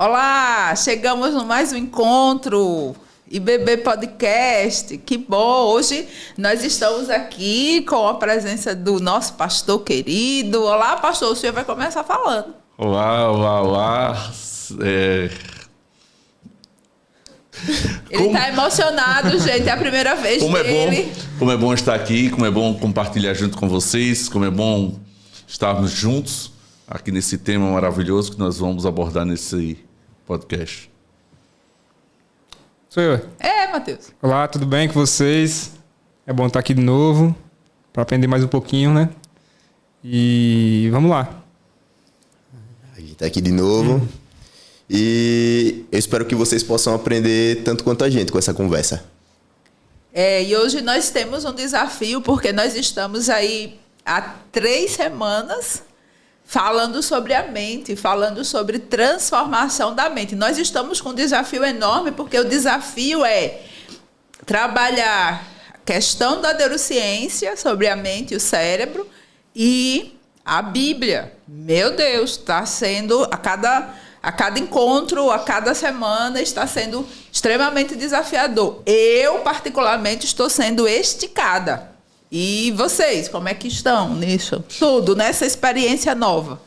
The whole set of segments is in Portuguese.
Olá, chegamos no mais um encontro IBB Podcast. Que bom! Hoje nós estamos aqui com a presença do nosso pastor querido. Olá, pastor, o senhor vai começar falando. Olá. Ele está emocionado, gente, é a primeira vez dele. Como é bom estar aqui, como é bom compartilhar junto com vocês, como é bom estarmos juntos aqui nesse tema maravilhoso que nós vamos abordar nesse podcast. Sou eu. Matheus. Olá, tudo bem com vocês? É bom estar aqui de novo, para aprender mais um pouquinho, né? E vamos lá. A gente está aqui de novo. E eu espero que vocês possam aprender tanto quanto a gente com essa conversa. E hoje nós temos um desafio, porque nós estamos aí há 3 semanas falando sobre a mente, falando sobre transformação da mente. Nós estamos com um desafio enorme, porque o desafio é trabalhar a questão da neurociência sobre a mente e o cérebro e a Bíblia. Meu Deus, está sendo a cada encontro, a cada semana, está sendo extremamente desafiador. Eu, particularmente, estou sendo esticada. E vocês, como é que estão nisso? Tudo, nessa experiência nova.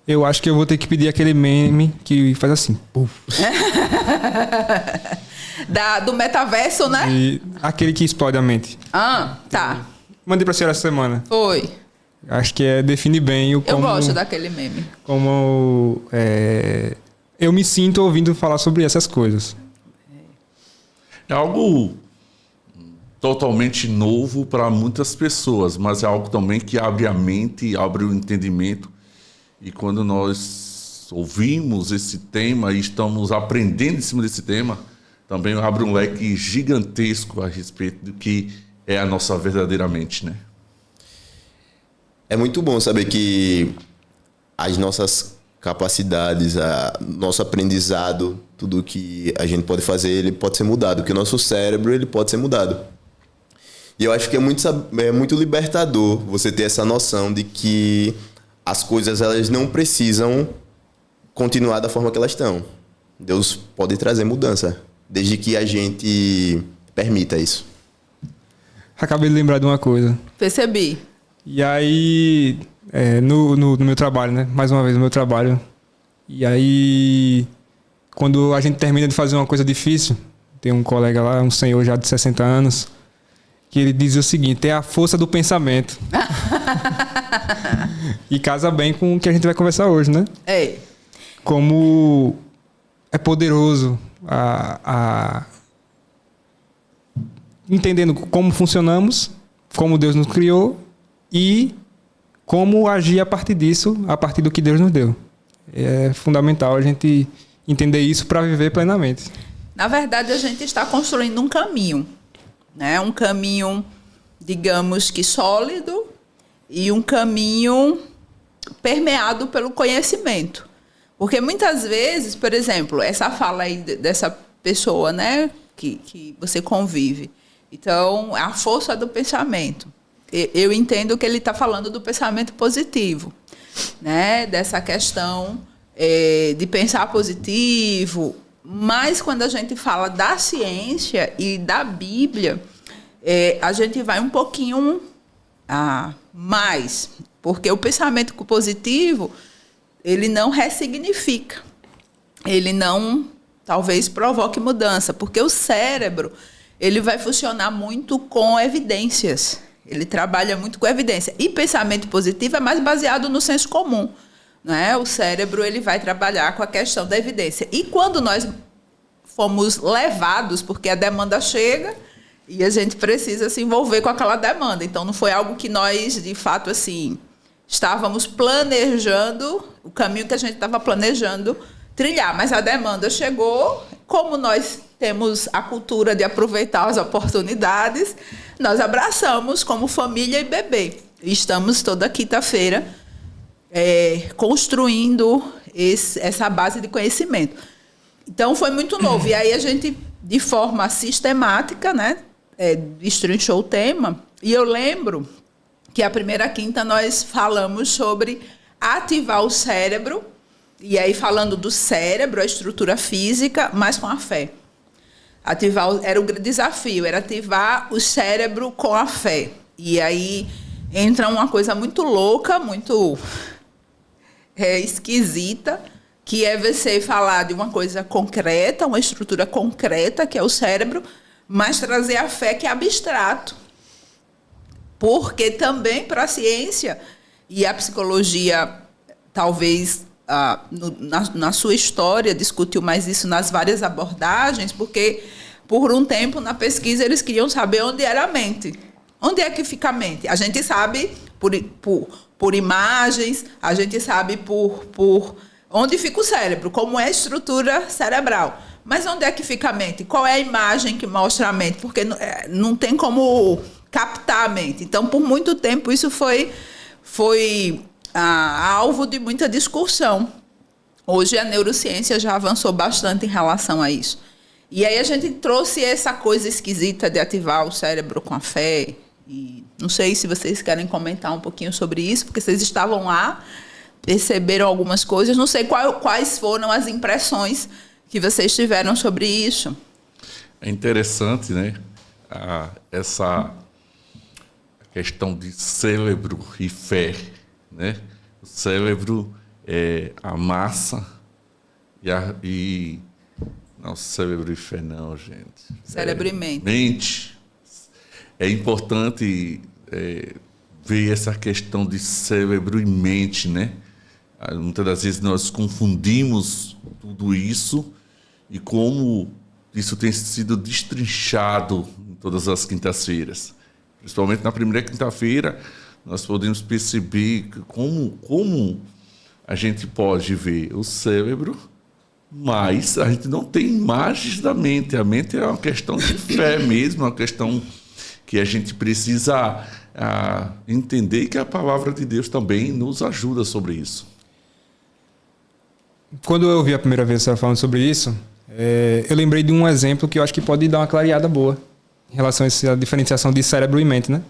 Eu acho que eu vou ter que pedir aquele meme que faz assim. Do metaverso, né? E aquele que explode a mente. Tá. Mandei pra senhora essa semana. Foi. Acho que define bem o como... Eu gosto daquele meme. Como eu me sinto ouvindo falar sobre essas coisas. É algo totalmente novo para muitas pessoas, mas é algo também que abre a mente, abre o entendimento. E quando nós ouvimos esse tema e estamos aprendendo em cima desse tema, também abre um leque gigantesco a respeito do que é a nossa verdadeira mente, né? É muito bom saber que as nossas capacidades, nosso aprendizado, tudo que a gente pode fazer, ele pode ser mudado, que o nosso cérebro ele pode ser mudado. E eu acho que é muito libertador você ter essa noção de que as coisas elas não precisam continuar da forma que elas estão. Deus pode trazer mudança, desde que a gente permita isso. Acabei de lembrar de uma coisa. Percebi. E aí, no meu trabalho, né? Mais uma vez, no meu trabalho. E aí, quando a gente termina de fazer uma coisa difícil, tem um colega lá, um senhor já de 60 anos, que ele diz o seguinte: é a força do pensamento. E casa bem com o que a gente vai conversar hoje, né? Como é poderoso entendendo como funcionamos, como Deus nos criou e como agir a partir disso, a partir do que Deus nos deu. É fundamental a gente entender isso para viver plenamente. Na verdade, a gente está construindo um caminho, né? Um caminho, digamos que sólido, e um caminho permeado pelo conhecimento. Porque muitas vezes, por exemplo, essa fala aí dessa pessoa, né, que você convive, então, a força do pensamento. Eu entendo que ele está falando do pensamento positivo, né? Dessa questão de pensar positivo. Mas quando a gente fala da ciência e da Bíblia, a gente vai um pouquinho mais. Porque o pensamento positivo, ele não ressignifica. Ele não, talvez, provoque mudança. Porque o cérebro, ele vai funcionar muito com evidências. Ele trabalha muito com evidência. E pensamento positivo é mais baseado no senso comum, né? O cérebro ele vai trabalhar com a questão da evidência. E quando nós fomos levados, porque a demanda chega e a gente precisa se envolver com aquela demanda. Então, não foi algo que nós, de fato, assim, estávamos planejando, o caminho que a gente estava planejando trilhar. Mas a demanda chegou, como nós temos a cultura de aproveitar as oportunidades, nós abraçamos como família e bebê. Estamos toda quinta-feira construindo essa base de conhecimento. Então, foi muito novo. E aí a gente, de forma sistemática, né, destrinchou o tema. E eu lembro que a primeira quinta nós falamos sobre ativar o cérebro E aí, falando do cérebro, a estrutura física, mas com a fé. Era o desafio, era ativar o cérebro com a fé. E aí entra uma coisa muito louca, muito esquisita, que é você falar de uma coisa concreta, uma estrutura concreta, que é o cérebro, mas trazer a fé, que é abstrato. Porque também para a ciência e a psicologia, talvez na sua história, discutiu mais isso nas várias abordagens, porque por um tempo na pesquisa eles queriam saber onde era a mente. Onde é que fica a mente? A gente sabe por imagens, a gente sabe por onde fica o cérebro, como é a estrutura cerebral. Mas onde é que fica a mente? Qual é a imagem que mostra a mente? Porque não tem como captar a mente. Então, por muito tempo, isso foi alvo de muita discussão. Hoje, a neurociência já avançou bastante em relação a isso. E aí a gente trouxe essa coisa esquisita de ativar o cérebro com a fé. E não sei se vocês querem comentar um pouquinho sobre isso, porque vocês estavam lá, perceberam algumas coisas. Não sei quais foram as impressões que vocês tiveram sobre isso. É interessante, né? Essa questão de cérebro e fé, né? O cérebro é a massa não, cérebro e fé não, gente. Cérebro e mente. Mente. É importante ver essa questão de cérebro e mente, né? Muitas das vezes nós confundimos tudo isso e como isso tem sido destrinchado em todas as quintas-feiras. Principalmente na primeira quinta-feira, nós podemos perceber como a gente pode ver o cérebro, mas a gente não tem imagens da mente. A mente é uma questão de fé mesmo, uma questão que a gente precisa entender, que a palavra de Deus também nos ajuda sobre isso. Quando eu ouvi a primeira vez você falando sobre isso, eu lembrei de um exemplo que eu acho que pode dar uma clareada boa em relação a essa diferenciação de cérebro e mente, né?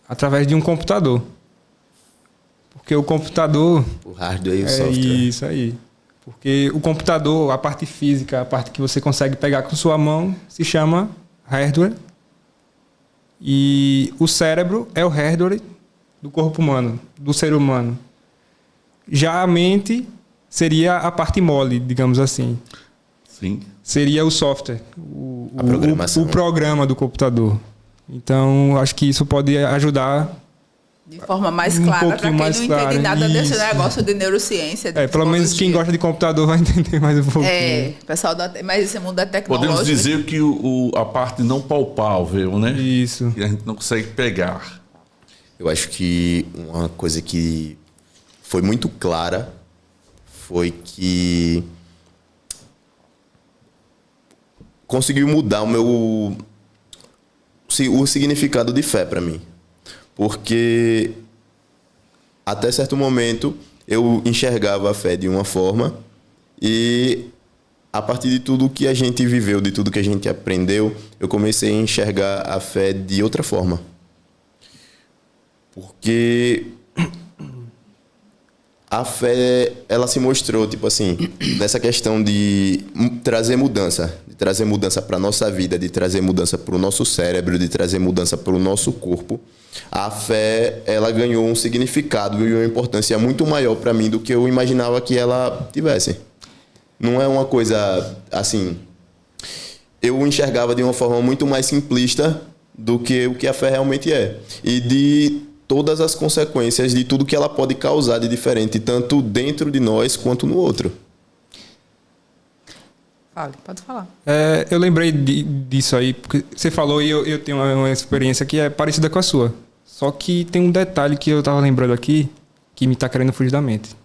Através de um computador. Porque o computador... O hardware e o software. Isso aí. Porque o computador, a parte física, a parte que você consegue pegar com sua mão, se chama hardware. E o cérebro é o hardware do corpo humano, do ser humano. Já a mente seria a parte mole, digamos assim. Sim. Seria o software, A programação. o programa do computador. Então, acho que isso pode ajudar de forma mais clara, para quem não entende nada desse isso. negócio de neurociência. De pelo menos quem gosta de computador vai entender mais um pouquinho. Pessoal, mas esse mundo é tecnológico. Podemos dizer que a parte não palpável, né? Isso. Que a gente não consegue pegar. Eu acho que uma coisa que foi muito clara foi que conseguiu mudar o significado de fé para mim. Porque até certo momento eu enxergava a fé de uma forma e a partir de tudo que a gente viveu, de tudo que a gente aprendeu, eu comecei a enxergar a fé de outra forma. Porque a fé, ela se mostrou, tipo assim, nessa questão de trazer mudança para a nossa vida, de trazer mudança para o nosso cérebro, de trazer mudança para o nosso corpo. A fé, ela ganhou um significado e uma importância muito maior para mim do que eu imaginava que ela tivesse. Não é uma coisa assim... Eu enxergava de uma forma muito mais simplista do que o que a fé realmente é. E de todas as consequências de tudo que ela pode causar de diferente, tanto dentro de nós quanto no outro. Fale, pode falar. Eu lembrei disso aí, porque você falou e eu tenho uma experiência que é parecida com a sua. Só que tem um detalhe que eu estava lembrando aqui, que me está querendo fugir da mente.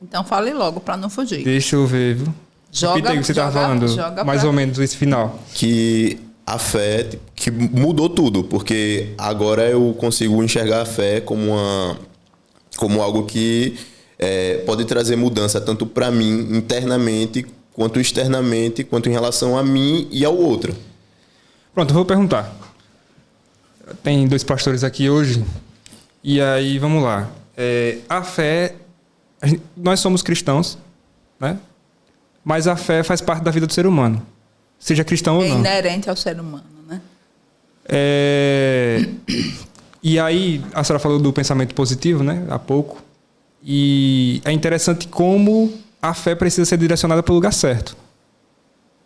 Então fale logo, para não fugir. Deixa eu ver, viu? Repita aí o que você estava falando, mais ou menos esse final. Que a fé que mudou tudo, porque agora eu consigo enxergar a fé como algo que pode trazer mudança tanto para mim internamente, quanto externamente, quanto em relação a mim e ao outro. Pronto, eu vou perguntar. Tem 2 pastores aqui hoje, e aí vamos lá. A fé, nós somos cristãos, né? Mas a fé faz parte da vida do ser humano, seja cristão ou É não. inerente ao ser humano, né? E aí, a senhora falou do pensamento positivo, né? Há pouco. E é interessante como a fé precisa ser direcionada para o lugar certo.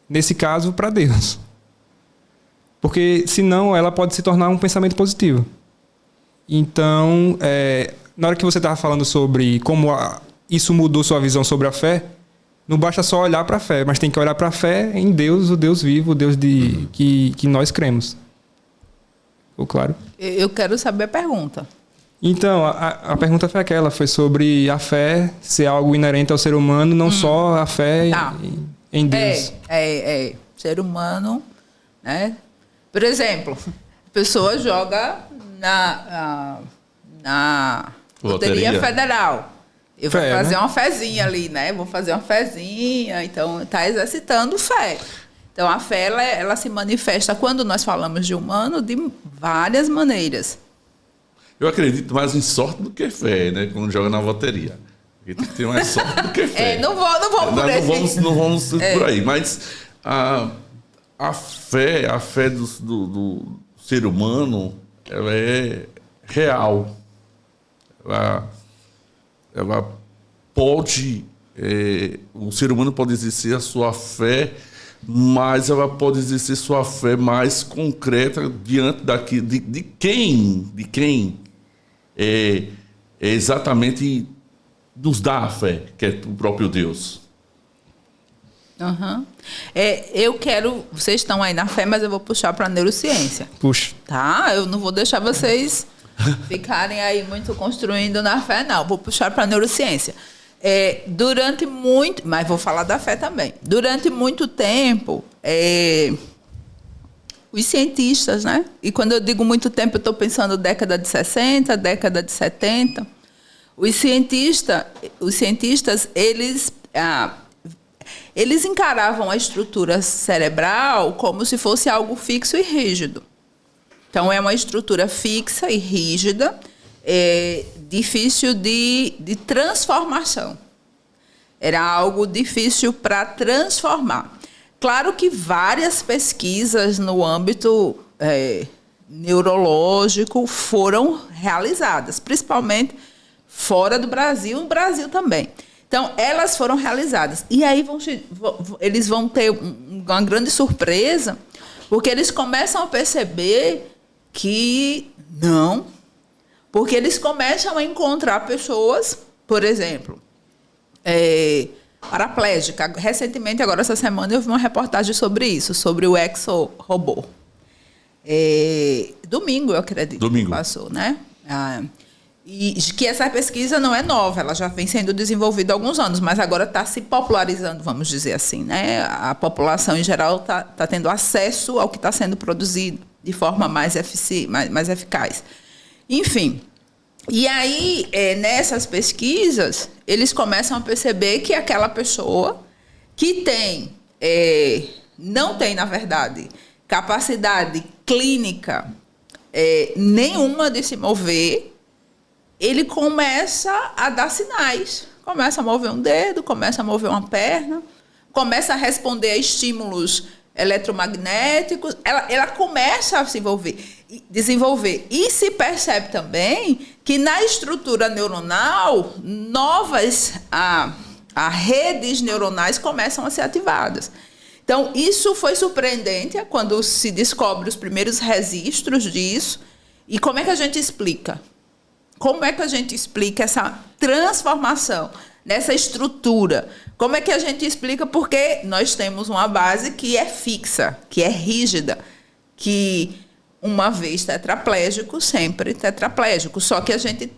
Nesse caso, para Deus. Porque, senão, ela pode se tornar um pensamento positivo. Então, na hora que você estava falando sobre como isso mudou sua visão sobre a fé, não basta só olhar para a fé, mas tem que olhar para a fé em Deus, o Deus vivo, o Deus que nós cremos. Ficou claro? Eu quero saber a pergunta. Então, a pergunta foi aquela, foi sobre a fé ser algo inerente ao ser humano, não só a fé Tá. em Deus. Ser humano, né? Por exemplo, a pessoa joga na Loteria Loteria. Federal. Eu vou Fé, fazer né? uma fezinha ali, né? Vou fazer uma fezinha, então está exercitando fé. Então a fé ela se manifesta quando nós falamos de humano de várias maneiras. Eu acredito mais em sorte do que fé, né? Quando joga na loteria. Porque tem que ter mais sorte do que fé. Não vamos por aí. Não vamos por aí. Mas a fé do ser humano, ela é real. Ela pode... o ser humano pode exercer a sua fé, mas ela pode exercer sua fé mais concreta diante de quem exatamente nos dá a fé, que é o próprio Deus. Uhum. Vocês estão aí na fé, mas eu vou puxar para a neurociência. Puxa. Tá? Eu não vou deixar vocês ficarem aí muito construindo na fé, não. Vou puxar para a neurociência. Mas vou falar da fé também. Durante muito tempo, os cientistas, né? E quando eu digo muito tempo, eu estou pensando década de 60, década de 70. Os cientistas eles encaravam a estrutura cerebral como se fosse algo fixo e rígido. Então, é uma estrutura fixa e rígida, difícil de transformação. Era algo difícil para transformar. Claro que várias pesquisas no âmbito neurológico foram realizadas, principalmente fora do Brasil, no Brasil também. Então, elas foram realizadas. E aí eles vão ter uma grande surpresa, porque eles começam a perceber que não, porque eles começam a encontrar pessoas, por exemplo, paraplégica. Recentemente, agora essa semana, eu vi uma reportagem sobre isso, sobre o exo-robô. Domingo, eu acredito. Domingo. Que passou, né? E que essa pesquisa não é nova, ela já vem sendo desenvolvida há alguns anos, mas agora está se popularizando, vamos dizer assim, né? A população em geral está tendo acesso ao que está sendo produzido de forma mais eficaz. Enfim, e aí, nessas pesquisas, eles começam a perceber que aquela pessoa que não tem, na verdade, capacidade clínica nenhuma de se mover, ele começa a dar sinais. Começa a mover um dedo, começa a mover uma perna, começa a responder a estímulos eletromagnéticos. Ela começa a se desenvolver. E se percebe também que na estrutura neuronal, novas redes neuronais começam a ser ativadas. Então, isso foi surpreendente quando se descobre os primeiros registros disso. E como é que a gente explica? Como é que a gente explica essa transformação nessa estrutura? Como é que a gente explica? Porque nós temos uma base que é fixa, que é rígida, que uma vez tetraplégico, sempre tetraplégico. Só que a gente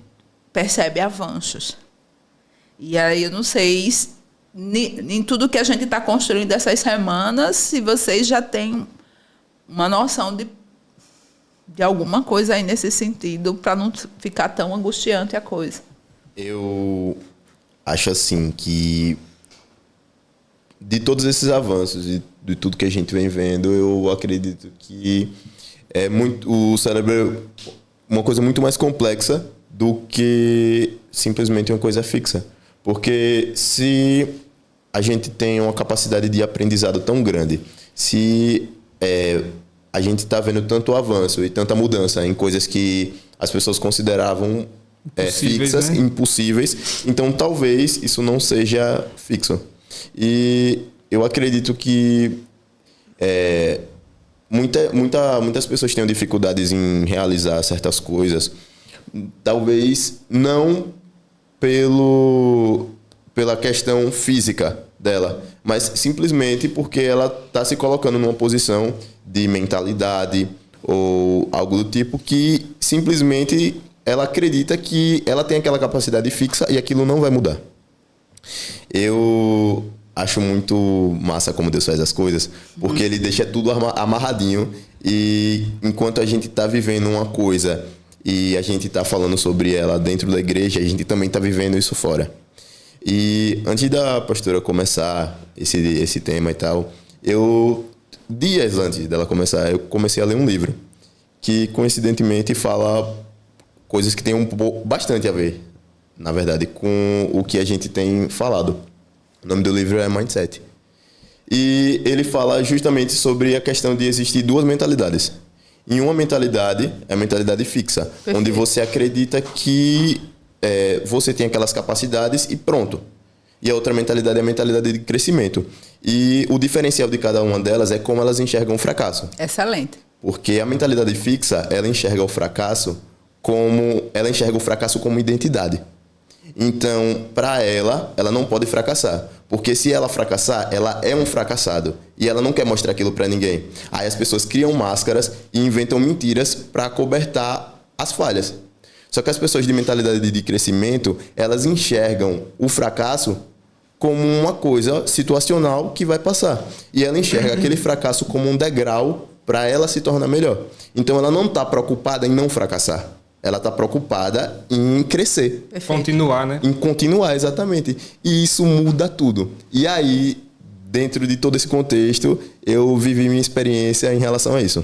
percebe avanços. E aí eu não sei em tudo que a gente está construindo essas semanas, se vocês já têm uma noção de alguma coisa aí nesse sentido, para não ficar tão angustiante a coisa. Eu acho assim que de todos esses avanços e de tudo que a gente vem vendo, eu acredito que o cérebro é uma coisa muito mais complexa do que simplesmente uma coisa fixa. Porque se a gente tem uma capacidade de aprendizado tão grande, se a gente está vendo tanto avanço e tanta mudança em coisas que as pessoas consideravam fixas, né? Impossíveis, então talvez isso não seja fixo. E eu acredito que muitas pessoas tenham dificuldades em realizar certas coisas, talvez não pela questão física dela, mas simplesmente porque ela está se colocando numa posição de mentalidade ou algo do tipo que simplesmente ela acredita que ela tem aquela capacidade fixa e aquilo não vai mudar. Eu acho muito massa como Deus faz as coisas, porque Ele deixa tudo amarradinho e enquanto a gente está vivendo uma coisa e a gente está falando sobre ela dentro da igreja, a gente também está vivendo isso fora. E antes da pastora começar esse tema e tal, dias antes dela começar, eu comecei a ler um livro que coincidentemente fala coisas que têm bastante a ver, na verdade, com o que a gente tem falado. O nome do livro é Mindset. E ele fala justamente sobre a questão de existir duas mentalidades. Em uma mentalidade, é a mentalidade fixa, perfeito, onde você acredita que você tem aquelas capacidades e pronto. E a outra mentalidade é a mentalidade de crescimento. E o diferencial de cada uma delas é como elas enxergam o fracasso. Excelente. Porque a mentalidade fixa, ela enxerga o fracasso como identidade. Então, para ela não pode fracassar. Porque se ela fracassar, ela é um fracassado. E ela não quer mostrar aquilo para ninguém. Aí as pessoas criam máscaras e inventam mentiras para cobertar as falhas. Só que as pessoas de mentalidade de crescimento, elas enxergam o fracasso como uma coisa situacional que vai passar. E ela enxerga aquele fracasso como um degrau para ela se tornar melhor. Então, ela não está preocupada em não fracassar. Ela está preocupada em crescer. Perfeito. Continuar, né? Em continuar, exatamente. E isso muda tudo. E aí, dentro de todo esse contexto, eu vivi minha experiência em relação a isso.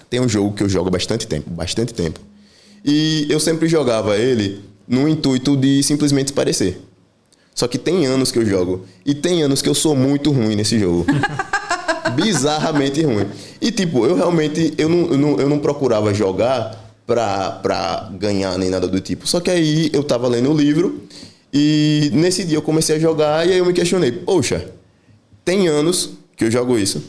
Tem um jogo que eu jogo há bastante tempo. E eu sempre jogava ele no intuito de simplesmente se parecer. Só que tem anos que eu jogo. E tem anos que eu sou muito ruim nesse jogo. Bizarramente ruim. E tipo, eu realmente eu não procurava jogar pra ganhar nem nada do tipo. Só que aí eu tava lendo o livro e nesse dia eu comecei a jogar e aí eu me questionei. Poxa, tem anos que eu jogo isso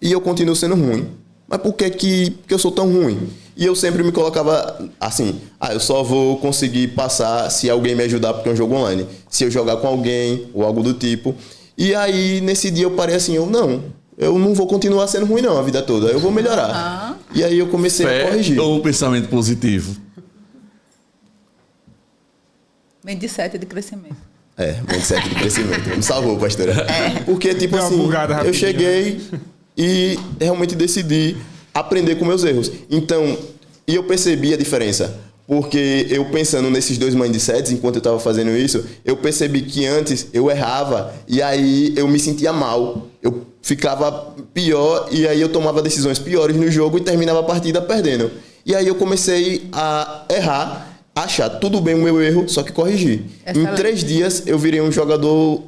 e eu continuo sendo ruim. Mas por que eu sou tão ruim? E eu sempre me colocava assim, eu só vou conseguir passar se alguém me ajudar porque é um jogo online. Se eu jogar com alguém ou algo do tipo. E aí nesse dia eu parei assim, eu não vou continuar sendo ruim não a vida toda, eu vou melhorar. E aí eu comecei a corrigir. Ou um pensamento positivo? Mindset de crescimento. Mindset de crescimento. Me salvou, pastora. Porque tipo assim, eu cheguei e realmente decidi aprender com meus erros. Então, e eu percebi a diferença. Porque eu pensando nesses dois mindsets, enquanto eu estava fazendo isso, eu percebi que antes eu errava e aí eu me sentia mal. Eu ficava pior e aí eu tomava decisões piores no jogo e terminava a partida perdendo. E aí eu comecei a errar, achar tudo bem o meu erro, só que corrigir. Excelente. Em 3 dias eu virei um jogador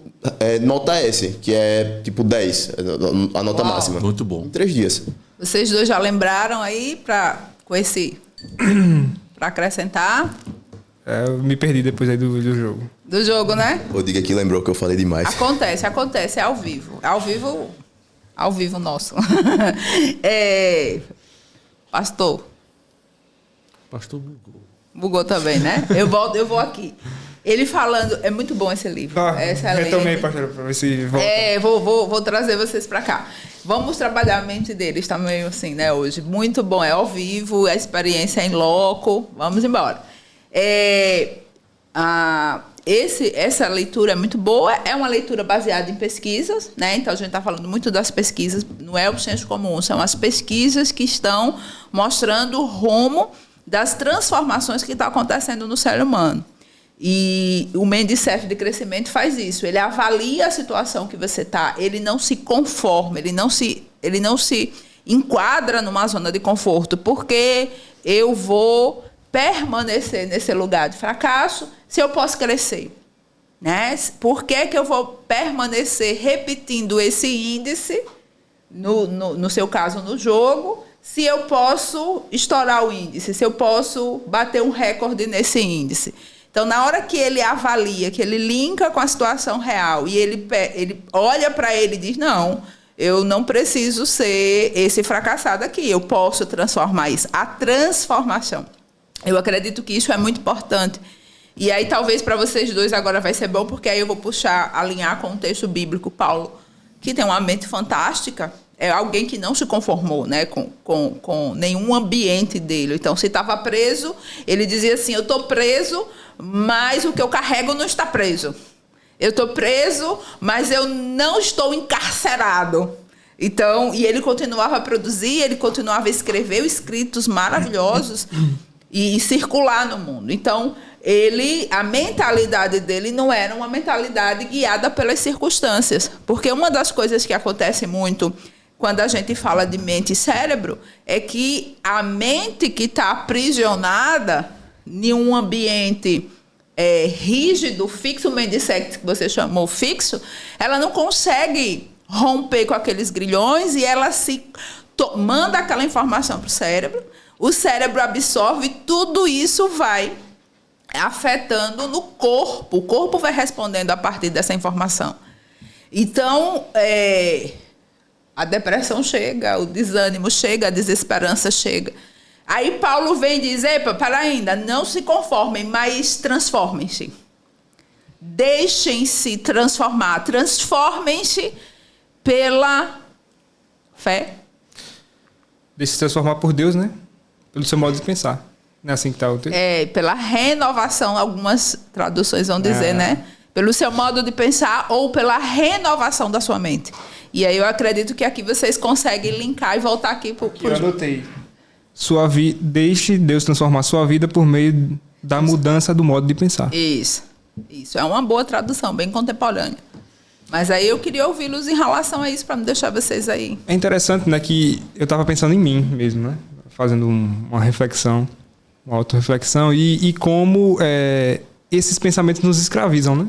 nota S, que é tipo 10, a nota máxima. Muito bom. Em 3 dias. Vocês dois já lembraram aí para acrescentar? Eu me perdi depois aí do jogo. Do jogo, né? O Diga que lembrou que eu falei demais. Acontece, é ao vivo. Ao vivo nosso. Pastor bugou. Bugou também, né? Eu vou aqui. Ele falando, é muito bom esse livro. Retomei, pastor, para ver se volta. Vou trazer vocês para cá. Vamos trabalhar a mente deles também, assim, né, hoje. Muito bom, é ao vivo, a experiência é em loco. Vamos embora. Essa leitura é muito boa, é uma leitura baseada em pesquisas, né? Então a gente está falando muito das pesquisas, não é o senso comum, são as pesquisas que estão mostrando o rumo das transformações que estão acontecendo no ser humano. E o Mindset de crescimento faz isso, ele avalia a situação que você está, ele não se conforma, ele não se enquadra numa zona de conforto, porque eu vou permanecer nesse lugar de fracasso se eu posso crescer. né? Por que que eu vou permanecer repetindo esse índice, no seu caso, no jogo, se eu posso estourar o índice, se eu posso bater um recorde nesse índice? Então, na hora que ele avalia, que ele linka com a situação real e ele olha para ele e diz, não, eu não preciso ser esse fracassado aqui, eu posso transformar isso. A transformação. Eu acredito que isso é muito importante. E aí, talvez, para vocês dois agora vai ser bom, porque aí eu vou alinhar com o texto bíblico, Paulo, que tem uma mente fantástica, é alguém que não se conformou, né, com nenhum ambiente dele. Então, se estava preso, ele dizia assim, eu estou preso, mas o que eu carrego não está preso. Eu estou preso, mas eu não estou encarcerado. Então, e ele continuava a produzir, ele continuava a escrever escritos maravilhosos e circular no mundo. Então, a mentalidade dele não era uma mentalidade guiada pelas circunstâncias. Porque uma das coisas que acontece muito quando a gente fala de mente e cérebro é que a mente que está aprisionada em um ambiente rígido, fixo, o mindset que você chamou fixo, ela não consegue romper com aqueles grilhões e ela manda aquela informação para o cérebro absorve, tudo isso vai afetando no corpo. O corpo vai respondendo a partir dessa informação. Então, a depressão chega, o desânimo chega, a desesperança chega. Aí Paulo vem dizer, para ainda, não se conformem, mas transformem-se. Deixem-se transformar. Transformem-se pela fé. Deixe-se transformar por Deus, né? Pelo seu modo de pensar. Não é assim que está o texto? Pela renovação, algumas traduções vão dizer, né? Pelo seu modo de pensar ou pela renovação da sua mente. E aí eu acredito que aqui vocês conseguem linkar e voltar aqui para o... Eu anotei. Deixe Deus transformar sua vida por meio da mudança do modo de pensar. Isso. É uma boa tradução, bem contemporânea. Mas aí eu queria ouvi-los em relação a isso, para não deixar vocês aí. É interessante, né, que eu estava pensando em mim mesmo, né? Fazendo uma reflexão, uma autorreflexão, e como esses pensamentos nos escravizam, né?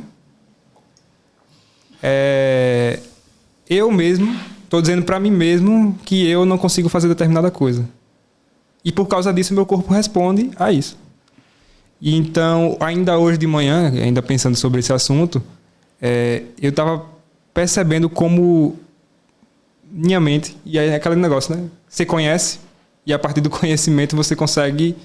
Eu mesmo estou dizendo para mim mesmo que eu não consigo fazer determinada coisa. E por causa disso, meu corpo responde a isso. E então, ainda hoje de manhã, ainda pensando sobre esse assunto, eu estava percebendo como minha mente, e aí é aquele negócio, né? Você conhece, e a partir do conhecimento você consegue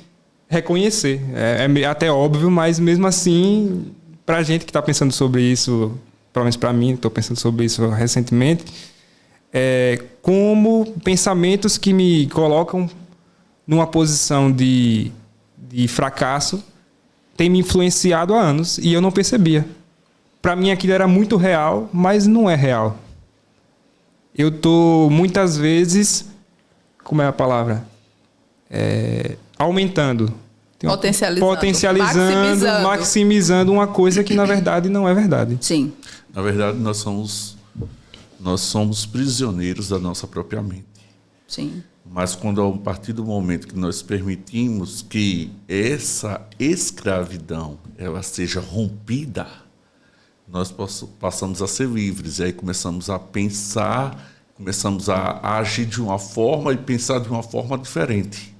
reconhecer. É até óbvio, mas mesmo assim, para a gente que está pensando sobre isso, pelo menos para mim, estou pensando sobre isso recentemente, como pensamentos que me colocam numa posição de fracasso tem me influenciado há anos e eu não percebia. Para mim aquilo era muito real, mas não é real. Eu estou muitas vezes, como é a palavra? Aumentando. Potencializando, maximizando uma coisa que na verdade não é verdade. Sim. Na verdade, nós somos prisioneiros da nossa própria mente. Sim. Mas a partir do momento que nós permitimos que essa escravidão ela seja rompida, nós passamos a ser livres. E aí começamos a pensar, começamos a agir de uma forma e pensar de uma forma diferente.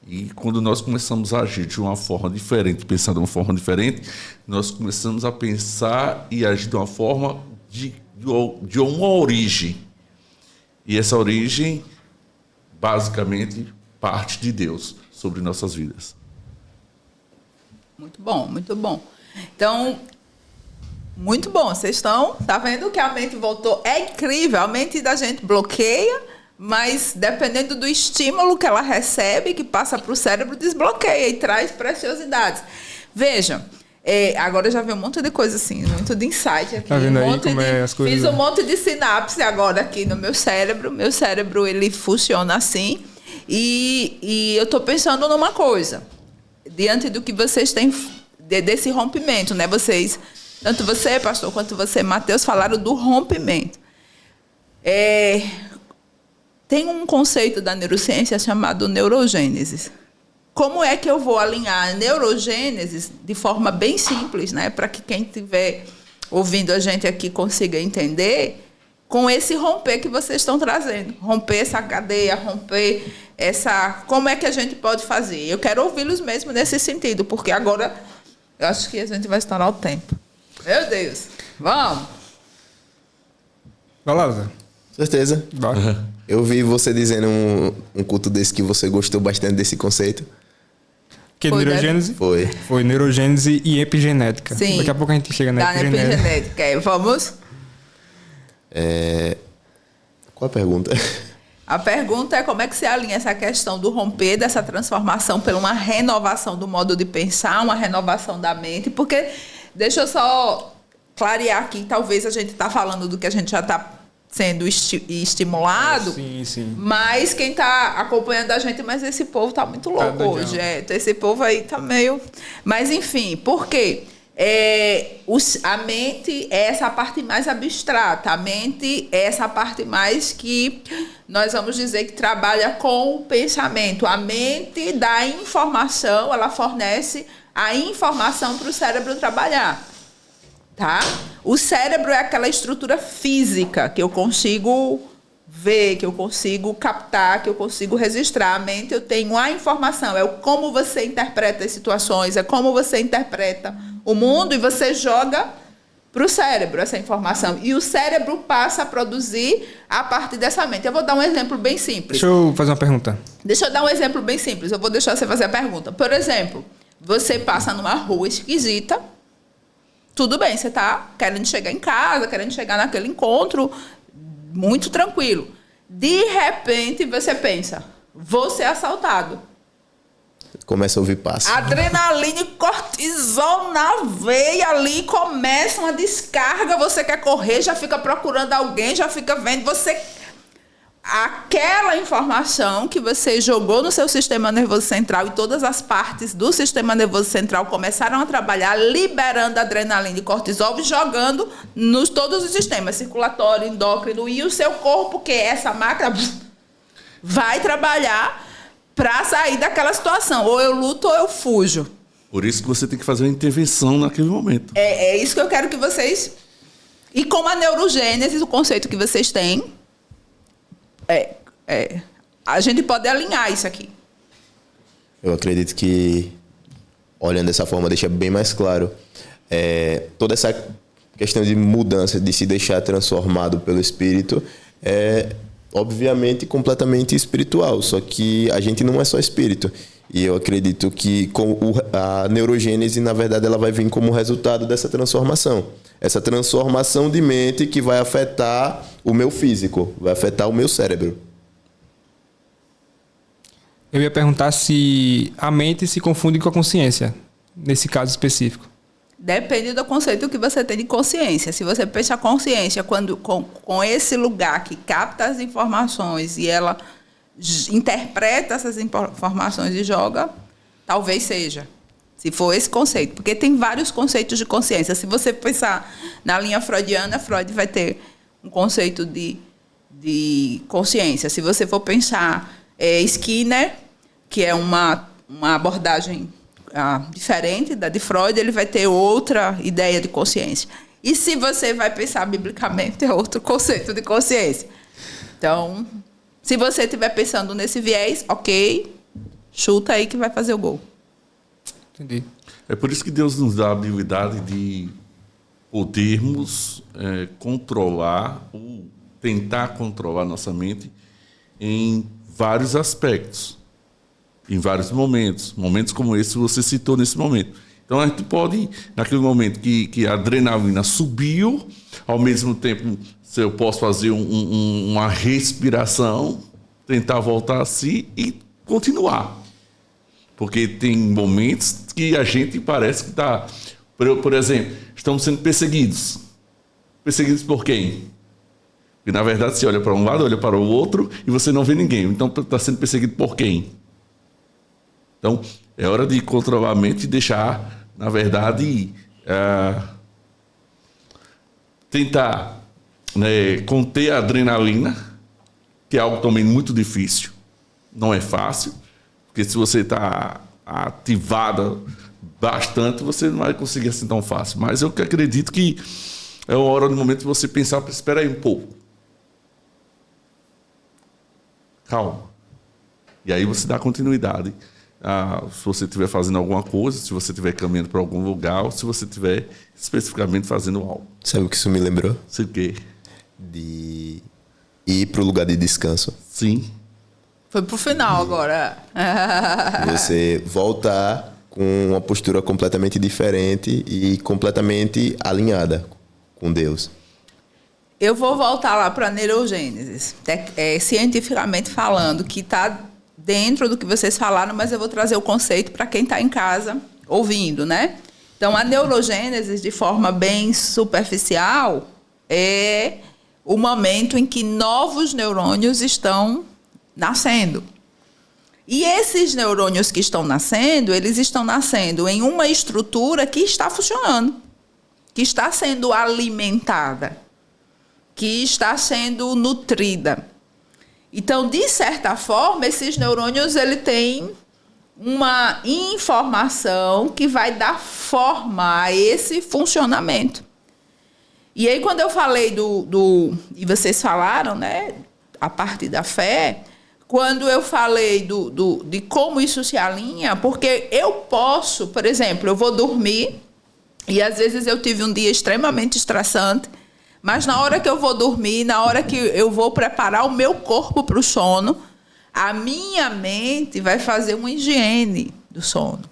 E quando nós começamos a agir de uma forma diferente, pensar de uma forma diferente, nós começamos a pensar e agir de uma forma de uma origem. E essa origem, basicamente, parte de Deus sobre nossas vidas. Muito bom, muito bom. Então, muito bom. Vocês estão... Tá vendo que a mente voltou? É incrível. A mente da gente bloqueia, mas dependendo do estímulo que ela recebe, que passa para o cérebro, desbloqueia e traz preciosidades. Vejam, agora eu já vi um monte de coisa assim, muito de insight aqui. Tá vendo aí como as coisas... Fiz um monte de sinapse agora aqui no meu cérebro. Meu cérebro, ele funciona assim. E eu estou pensando numa coisa. Diante do que vocês têm, desse rompimento, né? Vocês, tanto você, pastor, quanto você, Mateus, falaram do rompimento. Tem um conceito da neurociência chamado neurogênese. como é que eu vou alinhar a neurogênese de forma bem simples, né? Para que quem estiver ouvindo a gente aqui consiga entender com esse romper que vocês estão trazendo. Romper essa cadeia, romper essa... Como é que a gente pode fazer? Eu quero ouvi-los mesmo nesse sentido, porque agora eu acho que a gente vai estourar o tempo. Meu Deus. Vamos. Vai lá, Zé. Certeza. Vai. Eu vi você dizendo um culto desse que você gostou bastante desse conceito. Que Foi, neurogênese? Foi. Foi neurogênese e epigenética. Sim. Daqui a pouco a gente chega na Tá na epigenética. epigenética. Vamos? Qual a pergunta? A pergunta é como é que você alinha essa questão do romper, dessa transformação pela uma renovação do modo de pensar, uma renovação da mente, porque, deixa eu só clarear aqui, talvez a gente está falando do que a gente já está sendo estimulado, Sim. mas quem está acompanhando a gente, mas esse povo está muito louco doidão. hoje, esse povo aí está meio... Mas, enfim, por quê? A mente é essa parte mais abstrata, a mente é essa parte mais que nós vamos dizer que trabalha com o pensamento. A mente dá informação, ela fornece a informação para o cérebro trabalhar, tá? O cérebro é aquela estrutura física que eu consigo ver, que eu consigo captar, que eu consigo registrar. A mente, eu tenho a informação, é como você interpreta as situações, é como você interpreta o mundo e você joga para o cérebro essa informação. E o cérebro passa a produzir a partir dessa mente. Eu vou dar um exemplo bem simples. Deixa eu fazer uma pergunta. Deixa eu dar um exemplo bem simples. Eu vou deixar você fazer a pergunta. Por exemplo, você passa numa rua esquisita. Tudo bem, você está querendo chegar em casa, querendo chegar naquele encontro, muito tranquilo. De repente, você pensa, vou ser assaltado. Começa a ouvir passo. Adrenalina e cortisol na veia ali, começa uma descarga, você quer correr, já fica procurando alguém, já fica vendo, você... Aquela informação que você jogou no seu sistema nervoso central e todas as partes do sistema nervoso central começaram a trabalhar, liberando adrenalina e cortisol e jogando nos todos os sistemas, circulatório, endócrino, e o seu corpo, que é essa máquina, vai trabalhar para sair daquela situação. Ou eu luto ou eu fujo. Por isso que você tem que fazer uma intervenção naquele momento. É isso que eu quero que vocês... E como a neurogênese, o conceito que vocês têm, a gente pode alinhar isso aqui. Eu acredito que, olhando dessa forma, deixa bem mais claro. Toda essa questão de mudança, de se deixar transformado pelo espírito, é obviamente completamente espiritual. Só que a gente não é só espírito. E eu acredito que a neurogênese, na verdade, ela vai vir como resultado dessa transformação. Essa transformação de mente que vai afetar o meu físico, vai afetar o meu cérebro. Eu ia perguntar se a mente se confunde com a consciência, nesse caso específico. Depende do conceito que você tem de consciência. Se você pensa a consciência com esse lugar que capta as informações e ela interpreta essas informações e joga, talvez seja. Se for esse conceito. Porque tem vários conceitos de consciência. Se você pensar na linha freudiana, Freud vai ter um conceito de consciência. Se você for pensar Skinner, que é uma abordagem diferente da de Freud, ele vai ter outra ideia de consciência. E se você vai pensar biblicamente, é outro conceito de consciência. Então, se você estiver pensando nesse viés, ok, chuta aí que vai fazer o gol. Entendi. É por isso que Deus nos dá a habilidade de podermos controlar ou tentar controlar nossa mente em vários aspectos, em vários momentos. Momentos como esse que você citou nesse momento. Então a gente pode, naquele momento que a adrenalina subiu, ao mesmo tempo, se eu posso fazer uma respiração, tentar voltar a si e continuar. Porque tem momentos que a gente parece que está... Por exemplo, estamos sendo perseguidos. Perseguidos por quem? Porque, na verdade, você olha para um lado, olha para o outro e você não vê ninguém. Então, está sendo perseguido por quem? Então, é hora de controlar a mente e deixar, na verdade, tentar conter a adrenalina, que é algo também muito difícil. Não é fácil. Porque se você está ativada bastante, você não vai conseguir assim tão fácil. Mas eu acredito que é uma hora, no momento de você pensar, espera aí um pouco. Calma. E aí você dá continuidade. Se você estiver fazendo alguma coisa, se você estiver caminhando para algum lugar, ou se você estiver especificamente fazendo algo. Sabe o que isso me lembrou? Sei o quê? De ir para o lugar de descanso. Sim. Foi pro final agora. Você voltar com uma postura completamente diferente e completamente alinhada com Deus. Eu vou voltar lá para a neurogênese, cientificamente falando, que está dentro do que vocês falaram, mas eu vou trazer o conceito para quem está em casa ouvindo, né? Então, a neurogênese, de forma bem superficial, é o momento em que novos neurônios estão nascendo. E esses neurônios que estão nascendo, eles estão nascendo em uma estrutura que está funcionando, que está sendo alimentada, que está sendo nutrida. Então, de certa forma, esses neurônios ele têm uma informação que vai dar forma a esse funcionamento. E aí, quando eu falei e vocês falaram, né, a partir da fé, quando eu falei de como isso se alinha, porque eu posso, por exemplo, eu vou dormir, e às vezes eu tive um dia extremamente estressante, mas na hora que eu vou dormir, na hora que eu vou preparar o meu corpo para o sono, a minha mente vai fazer uma higiene do sono.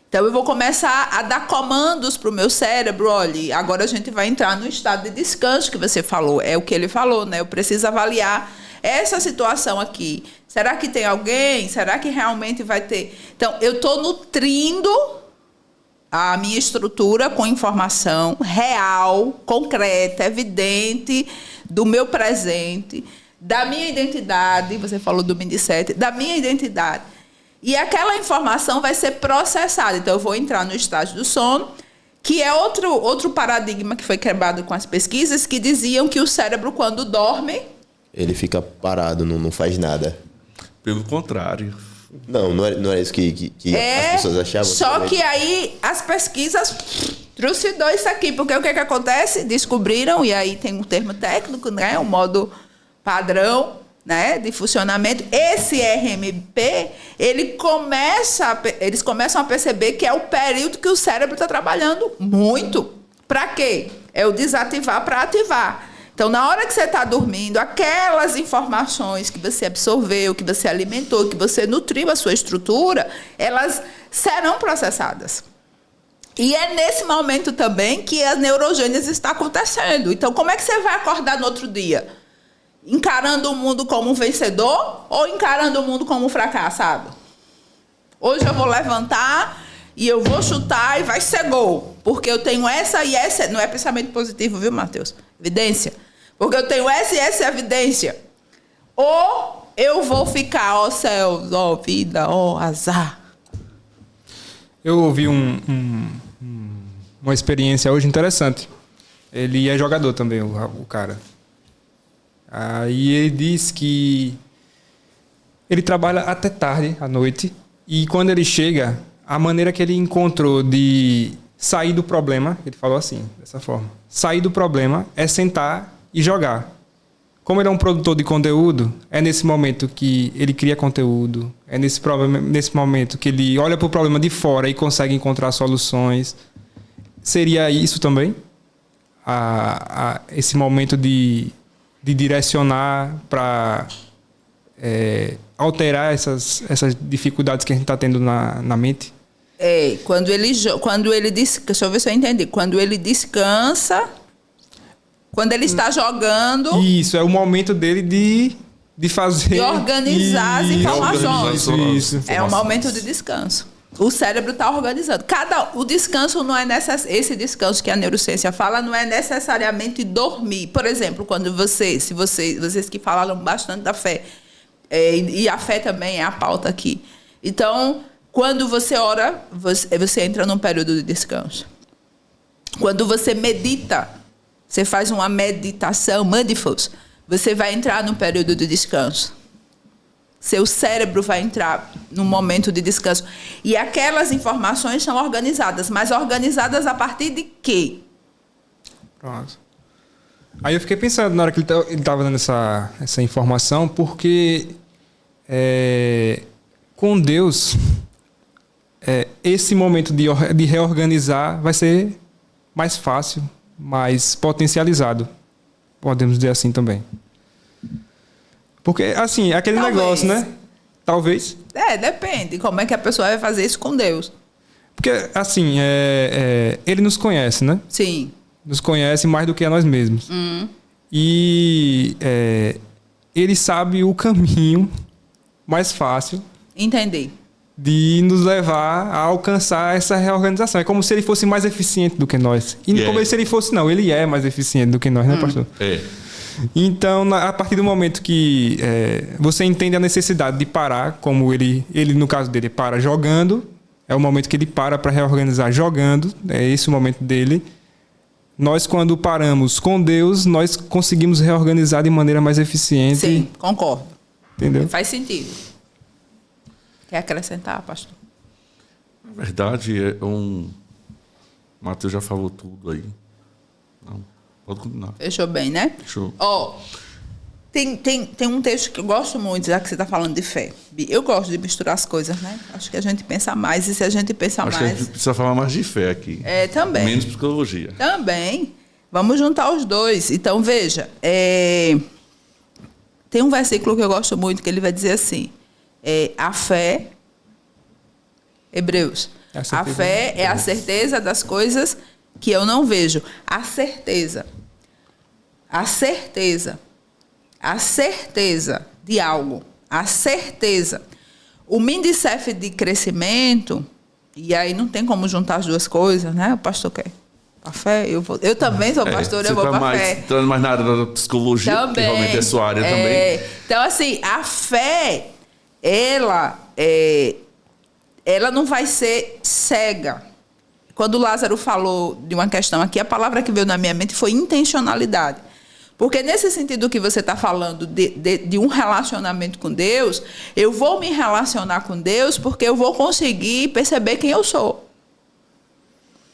Então, eu vou começar a dar comandos para o meu cérebro. Olha, agora a gente vai entrar no estado de descanso que você falou. É o que ele falou, né? Eu preciso avaliar essa situação aqui. Será que tem alguém? Será que realmente vai ter? Então, eu estou nutrindo a minha estrutura com informação real, concreta, evidente do meu presente, da minha identidade, você falou do mindset, da minha identidade. E aquela informação vai ser processada. Então, eu vou entrar no estágio do sono, que é outro paradigma que foi quebrado com as pesquisas, que diziam que o cérebro, quando dorme... Ele fica parado, não faz nada. Pelo contrário. Não era isso que as pessoas achavam. Só também. que aí as pesquisas trucidou isso aqui, porque o que acontece? Descobriram, e aí tem um termo técnico, né? Um modo padrão, né, de funcionamento. Esse RMP, eles começam a perceber que é o período que o cérebro está trabalhando muito. Para quê? É o desativar para ativar. Então, na hora que você está dormindo, aquelas informações que você absorveu, que você alimentou, que você nutriu a sua estrutura, elas serão processadas. E é nesse momento também que a neurogênese está acontecendo. Então, como é que você vai acordar no outro dia? Encarando o mundo como um vencedor ou encarando o mundo como um fracassado? Hoje eu vou levantar e eu vou chutar e vai ser gol. Porque eu tenho essa e essa... Não é pensamento positivo, viu, Matheus? Evidência. Porque eu tenho essa e essa evidência. Ou eu vou ficar, ó céus, ó vida, ó azar. Eu ouvi uma experiência hoje interessante. Ele é jogador também, o cara. Aí ele diz que ele trabalha até tarde, à noite, e quando ele chega, a maneira que ele encontrou de sair do problema, ele falou assim, dessa forma, sair do problema é sentar e jogar. Como ele é um produtor de conteúdo, é nesse momento que ele cria conteúdo, é nesse momento que ele olha para o problema de fora e consegue encontrar soluções. Seria isso também? Esse momento de direcionar para alterar essas dificuldades que a gente está tendo na mente? Quando ele deixa eu ver se eu entendi. Quando ele descansa, quando ele está jogando... Isso, é o momento dele de fazer... De organizar as informações. Isso. É um momento de descanso. O cérebro está organizando. O descanso não é esse descanso que a neurociência fala, não é necessariamente dormir. Por exemplo, quando vocês que falaram bastante da fé, e a fé também é a pauta aqui. Então, quando você ora, você entra num período de descanso. Quando você medita, você faz uma meditação, mindfulness, você vai entrar num período de descanso. Seu cérebro vai entrar num momento de descanso. E aquelas informações são organizadas. Mas organizadas a partir de quê? Pronto. Aí eu fiquei pensando na hora que ele estava dando essa informação, porque com Deus, esse momento de reorganizar vai ser mais fácil, mais potencializado. Podemos dizer assim também. Porque, assim, é aquele negócio, né? Talvez. Depende. Como é que a pessoa vai fazer isso com Deus? Porque, assim, ele nos conhece, né? Sim. Nos conhece mais do que a nós mesmos. E ele sabe o caminho mais fácil. Entendi. De nos levar a alcançar essa reorganização. É como se ele fosse mais eficiente do que nós. E não como se ele fosse, não. Ele é mais eficiente do que nós, né, pastor? Então, a partir do momento que você entende a necessidade de parar, como ele no caso dele, para jogando, é o momento que ele para reorganizar jogando, é esse o momento dele. Nós, quando paramos com Deus, nós conseguimos reorganizar de maneira mais eficiente. Sim, concordo. Entendeu? Faz sentido. Quer acrescentar, pastor? Na verdade, Mateus já falou tudo aí. Não, pode continuar. Fechou bem, né? Fechou. Tem um texto que eu gosto muito, já que você está falando de fé. Eu gosto de misturar as coisas, né? Acho que a gente pensa mais, e se a gente pensa Acho mais... que a gente precisa falar mais de fé aqui. Também. Menos psicologia. Também. Vamos juntar os dois. Então, veja, tem um versículo que eu gosto muito, que ele vai dizer assim, a fé... Hebreus. A fé é a certeza das coisas que eu não vejo. A certeza de algo. A certeza. O Mindicef de crescimento, e aí não tem como juntar as duas coisas, né? O pastor quer a fé, eu também sou pastor, eu vou para a fé. Entrando mais na área da psicologia, também, que realmente é sua área também. Então, assim, a fé, ela não vai ser cega. Quando o Lázaro falou de uma questão aqui, a palavra que veio na minha mente foi intencionalidade. Porque nesse sentido que você está falando de um relacionamento com Deus, eu vou me relacionar com Deus porque eu vou conseguir perceber quem eu sou.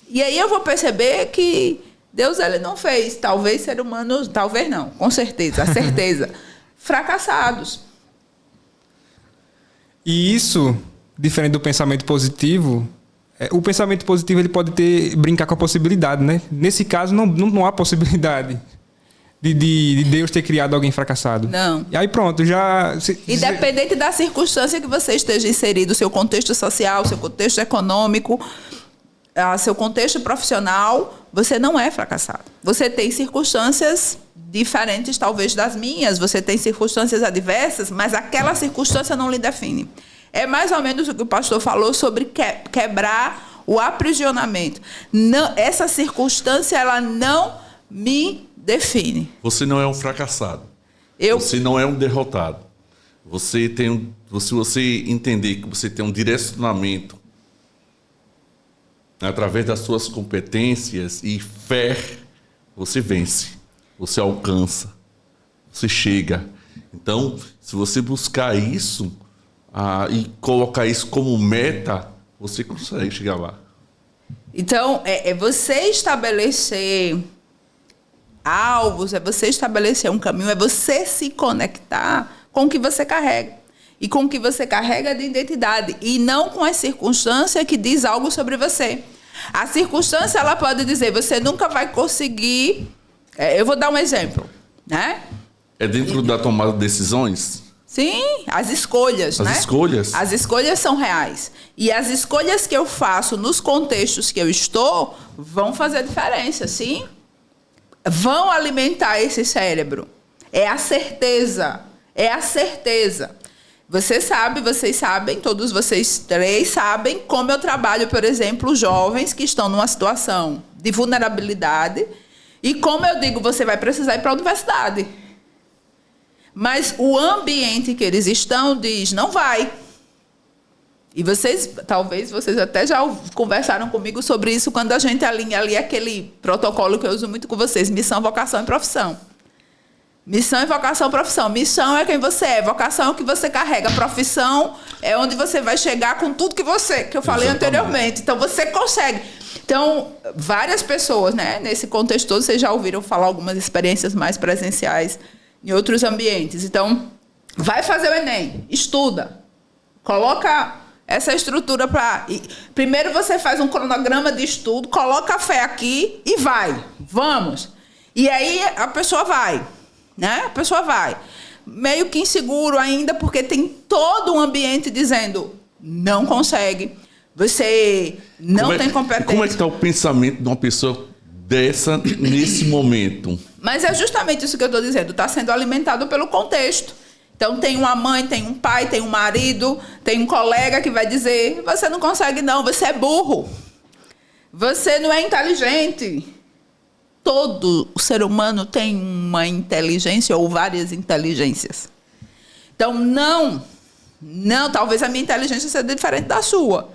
E aí eu vou perceber que Deus ele não fez, talvez ser humanos, talvez não, com certeza, a certeza, fracassados. E isso, diferente do pensamento positivo, o pensamento positivo ele pode brincar com a possibilidade, né? Nesse caso, não há possibilidade de Deus ter criado alguém fracassado. Não. E aí pronto, já... Independente da circunstância que você esteja inserido, seu contexto social, seu contexto econômico, seu contexto profissional, você não é fracassado. Você tem circunstâncias diferentes, talvez, das minhas. Você tem circunstâncias adversas, mas aquela circunstância não lhe define. É mais ou menos o que o pastor falou sobre quebrar o aprisionamento. Não, essa circunstância, ela não me define. Você não é um fracassado. Você não é um derrotado. Se você entender que você tem um direcionamento através das suas competências e fé, você vence, você alcança, você chega. Então, se você buscar isso e colocar isso como meta, você consegue chegar lá. Então, é você estabelecer alvos, é você estabelecer um caminho, é você se conectar com o que você carrega. E com o que você carrega de identidade. E não com a circunstância que diz algo sobre você. A circunstância, ela pode dizer, você nunca vai conseguir... eu vou dar um exemplo, né? É dentro da tomada de decisões? Sim, as escolhas, né? As escolhas? As escolhas são reais. E as escolhas que eu faço nos contextos que eu estou vão fazer diferença, sim? Vão alimentar esse cérebro. É a certeza. É a certeza. Você sabe, vocês sabem, todos vocês três sabem como eu trabalho, por exemplo, jovens que estão numa situação de vulnerabilidade e como eu digo, você vai precisar ir para a universidade. Mas o ambiente que eles estão diz, não vai. E talvez vocês até já conversaram comigo sobre isso quando a gente alinha ali aquele protocolo que eu uso muito com vocês, missão, vocação e profissão. Missão e vocação, profissão. Missão é quem você é, vocação é o que você carrega, profissão é onde você vai chegar com tudo que eu falei anteriormente. Então, você consegue. Então, várias pessoas, né, nesse contexto todo, vocês já ouviram falar algumas experiências mais presenciais em outros ambientes. Então, vai fazer o Enem, estuda, coloca essa estrutura para... Primeiro você faz um cronograma de estudo, coloca a fé aqui e vai. Vamos. E aí a pessoa vai, né? A pessoa vai. Meio que inseguro ainda, porque tem todo um ambiente dizendo não consegue, você não tem competência. Como é que está o pensamento de uma pessoa dessa nesse momento? Mas é justamente isso que eu estou dizendo. Está sendo alimentado pelo contexto. Então, tem uma mãe, tem um pai, tem um marido, tem um colega que vai dizer: você não consegue não, você é burro. Você não é inteligente. Todo ser humano tem uma inteligência ou várias inteligências. Então, não, talvez a minha inteligência seja diferente da sua.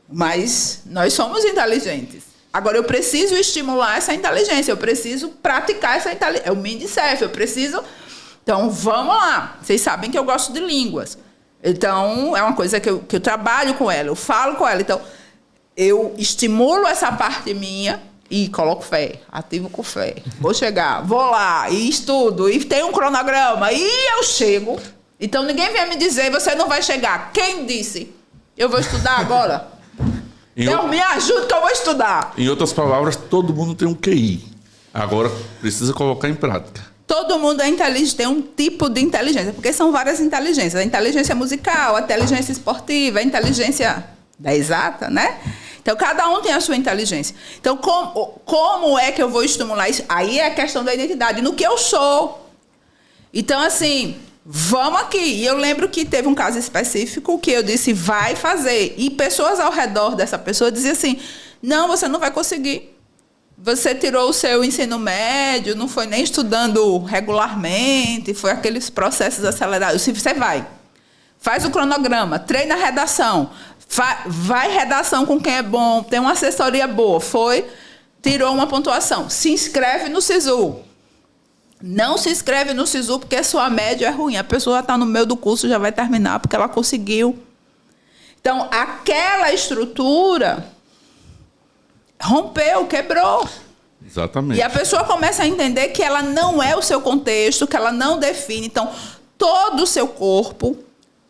Mas nós somos inteligentes. Agora, eu preciso estimular essa inteligência, eu preciso praticar essa inteligência. É o Mindself, eu preciso... Então, vamos lá. Vocês sabem que eu gosto de línguas. Então, é uma coisa que eu trabalho com ela, eu falo com ela. Então, eu estimulo essa parte minha e coloco fé, ativo com fé. Vou chegar, vou lá, e estudo, e tem um cronograma, e eu chego. Então, ninguém vem me dizer, você não vai chegar. Quem disse? Eu vou estudar agora? Então, me ajude que eu vou estudar. Em outras palavras, todo mundo tem um QI. Agora, precisa colocar em prática. Todo mundo é inteligente, tem um tipo de inteligência, porque são várias inteligências. A inteligência musical, a inteligência esportiva, a inteligência da exata, né? Então, cada um tem a sua inteligência. Então, como é que eu vou estimular isso? Aí é a questão da identidade, no que eu sou. Então, assim, vamos aqui. E eu lembro que teve um caso específico que eu disse, vai fazer. E pessoas ao redor dessa pessoa diziam assim, não, você não vai conseguir. Você tirou o seu ensino médio, não foi nem estudando regularmente, foi aqueles processos acelerados. Se você vai, faz o cronograma, treina a redação, vai redação com quem é bom, tem uma assessoria boa, tirou uma pontuação, se inscreve no SISU. Não se inscreve no SISU porque a sua média é ruim. A pessoa está no meio do curso, já vai terminar porque ela conseguiu. Então, aquela estrutura... rompeu, quebrou. Exatamente. E a pessoa começa a entender que ela não é o seu contexto, que ela não define. Então, todo o seu corpo,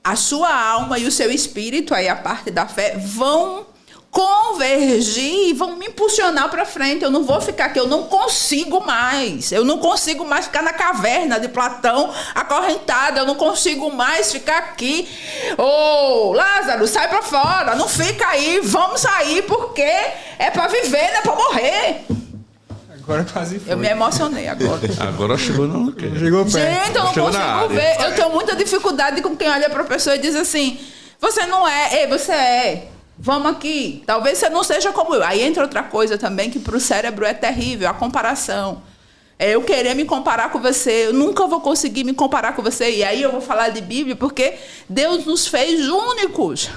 a sua alma e o seu espírito, aí a parte da fé, vão convergir e vão me impulsionar para frente. Eu não vou ficar aqui, eu não consigo mais. Eu não consigo mais ficar na caverna de Platão acorrentada. Eu não consigo mais ficar aqui. Ô, Lázaro, sai para fora. Não fica aí, vamos sair, porque é para viver, não é para morrer. Agora quase foi. Eu me emocionei agora. Agora chegou no que? Chegou perto. Gente, eu não consigo ver. Eu tenho muita dificuldade com quem olha para a pessoa e diz assim, você não é, ei, você é. Vamos aqui. Talvez você não seja como eu. Aí entra outra coisa também que para o cérebro é terrível, a comparação. É eu querer me comparar com você. Eu nunca vou conseguir me comparar com você. E aí eu vou falar de Bíblia porque Deus nos fez únicos.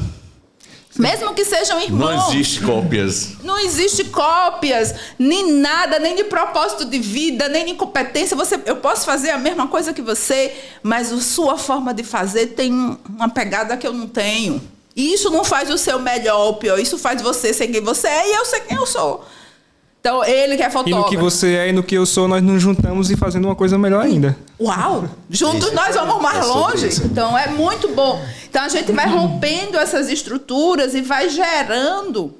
Mesmo que sejam irmãos. Não existe cópias. Não existe cópias, nem nada, nem de propósito de vida, nem de competência. Eu posso fazer a mesma coisa que você, mas a sua forma de fazer tem uma pegada que eu não tenho. E isso não faz o seu melhor ou pior. Isso faz você ser quem você é e eu ser quem eu sou. Então, ele que é fotógrafo. E no que você é e no que eu sou, nós nos juntamos e fazendo uma coisa melhor ainda. Uau! Juntos nós vamos mais longe. Então, é muito bom. Então, a gente vai rompendo essas estruturas e vai gerando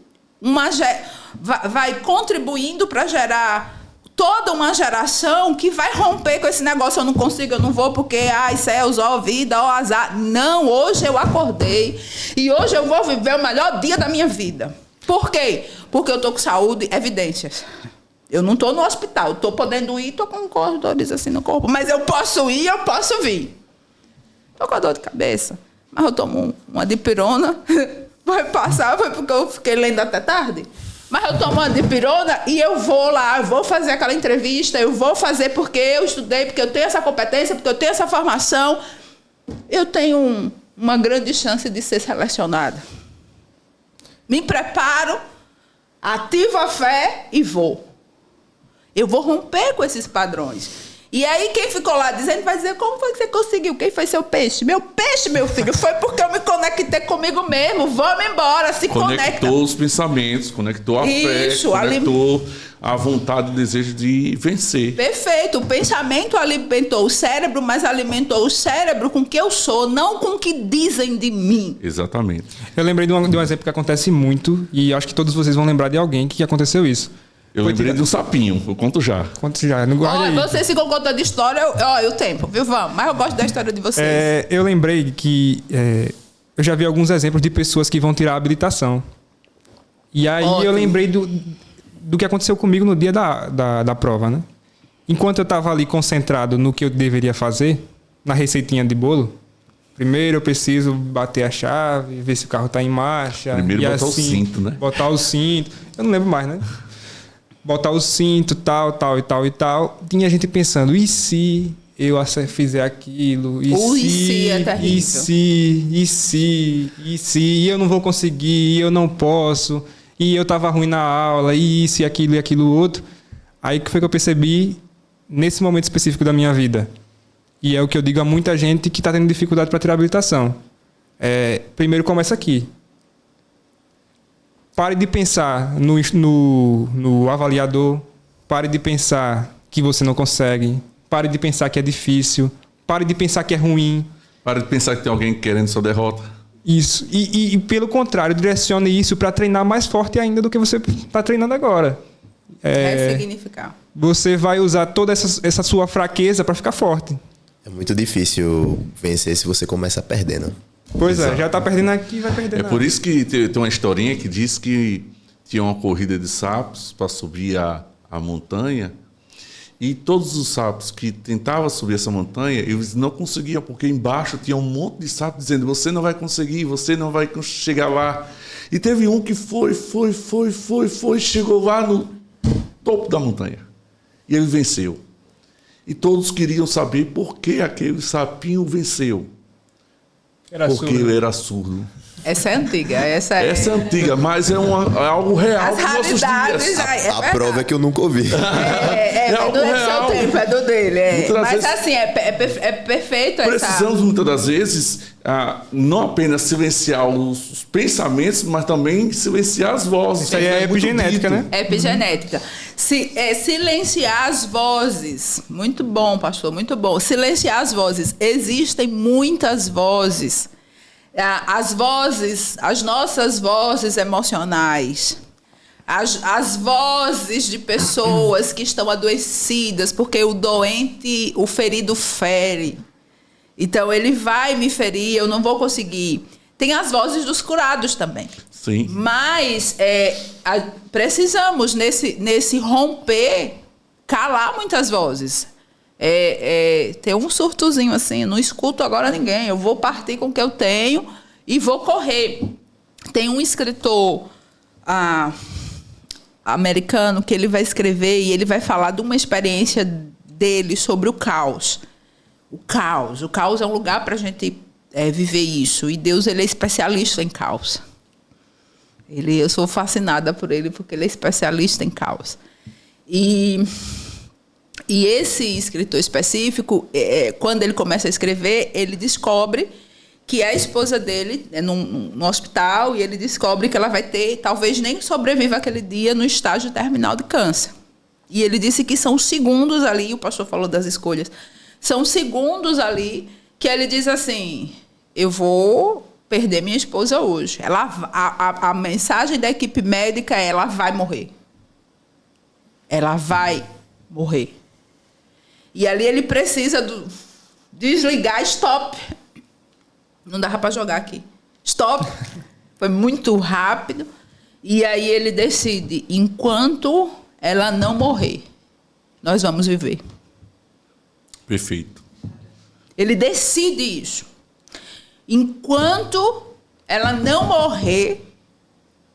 vai contribuindo para gerar toda uma geração que vai romper com esse negócio. Eu não consigo, eu não vou porque, ai, céus, ó vida, ó azar. Não, hoje eu acordei e hoje eu vou viver o melhor dia da minha vida. Por quê? Porque eu estou com saúde, evidências. Eu não estou no hospital, estou podendo ir, estou com dores assim no corpo, mas eu posso ir, eu posso vir. Estou com a dor de cabeça, mas eu tomo uma dipirona, vai passar, foi porque eu fiquei lendo até tarde. Mas eu tomo uma dipirona e eu vou lá, eu vou fazer aquela entrevista, eu vou fazer porque eu estudei, porque eu tenho essa competência, porque eu tenho essa formação. Eu tenho uma grande chance de ser selecionada. Me preparo, ativo a fé e vou. Eu vou romper com esses padrões. E aí quem ficou lá dizendo vai dizer, como foi que você conseguiu? Quem foi seu peixe? Meu peixe, meu filho, foi porque eu me conectei comigo mesmo. Vamos embora, se conecta. Conectou os pensamentos, conectou a fé, conectou a vontade e o desejo de vencer. Perfeito. O pensamento alimentou o cérebro, mas alimentou o cérebro com o que eu sou, não com o que dizem de mim. Exatamente. Eu lembrei de um exemplo que acontece muito, e acho que todos vocês vão lembrar de alguém que aconteceu isso. Eu lembrei do sapinho, eu conto já. Conto já, não guarda aí. Vocês ficam contando história, o tempo, viu? Vamos. Mas eu gosto da história de vocês. Eu lembrei que eu já vi alguns exemplos de pessoas que vão tirar a habilitação. E aí eu lembrei do que aconteceu comigo no dia da prova, né? Enquanto eu estava ali concentrado no que eu deveria fazer, na receitinha de bolo, primeiro eu preciso bater a chave, ver se o carro está em marcha. Primeiro e botar assim, o cinto, né? Botar o cinto. Eu não lembro mais, né? Botar o cinto, tal. Tinha gente pensando, e se eu fizer aquilo? E se é terrível. E se? E eu não vou conseguir, e eu não posso, e eu tava ruim na aula, e isso, e aquilo outro. Aí que foi que eu percebi, nesse momento específico da minha vida. E é o que eu digo a muita gente que está tendo dificuldade para tirar habilitação. Primeiro começa aqui. Pare de pensar no avaliador. Pare de pensar que você não consegue. Pare de pensar que é difícil. Pare de pensar que é ruim. Pare de pensar que tem alguém querendo sua derrota. Isso. E pelo contrário, direcione isso para treinar mais forte ainda do que você está treinando agora. Ressignificar. Você vai usar toda essa sua fraqueza para ficar forte. É muito difícil vencer se você começa perdendo. Pois é, já está perdendo aqui, vai perder por isso que tem uma historinha que diz que tinha uma corrida de sapos para subir a montanha, e todos os sapos que tentavam subir essa montanha, eles não conseguiam, porque embaixo tinha um monte de sapos dizendo, você não vai conseguir, você não vai chegar lá. E teve um que foi, chegou lá no topo da montanha. E ele venceu. E todos queriam saber por que aquele sapinho venceu. Porque ele era surdo. Essa é antiga. Essa é antiga, mas é algo real. As raridades. A prova é que eu nunca ouvi. Algo do real. seu tempo, é do dele. Mas vezes, assim, é perfeito. Precisamos muitas das vezes não apenas silenciar os pensamentos, mas também silenciar as vozes. Isso aí é epigenética, né? É epigenética. Silenciar as vozes. Muito bom, pastor, muito bom. Silenciar as vozes. Existem muitas vozes. As vozes, as nossas vozes emocionais, as vozes de pessoas que estão adoecidas, porque o ferido fere. Então, ele vai me ferir, eu não vou conseguir. Tem as vozes dos curados também. Sim. Mas precisamos, nesse romper, calar muitas vozes. Ter um surtozinho assim, não escuto agora ninguém, eu vou partir com o que eu tenho e vou correr. Tem um escritor americano que ele vai escrever e ele vai falar de uma experiência dele sobre o caos. O caos é um lugar para a gente viver isso, e Deus, ele é especialista em caos. Eu sou fascinada por ele porque ele é especialista em caos. E esse escritor específico, quando ele começa a escrever, ele descobre que a esposa dele é no hospital, e ele descobre que ela vai ter, talvez nem sobreviva aquele dia, no estágio terminal de câncer. E ele disse que são segundos ali, o pastor falou das escolhas, são segundos ali que ele diz assim, eu vou perder minha esposa hoje. A mensagem da equipe médica é, ela vai morrer. Ela vai morrer. E ali ele precisa desligar, stop. Não dava para jogar aqui. Stop. Foi muito rápido. E aí ele decide, enquanto ela não morrer, nós vamos viver. Perfeito. Ele decide isso. Enquanto ela não morrer,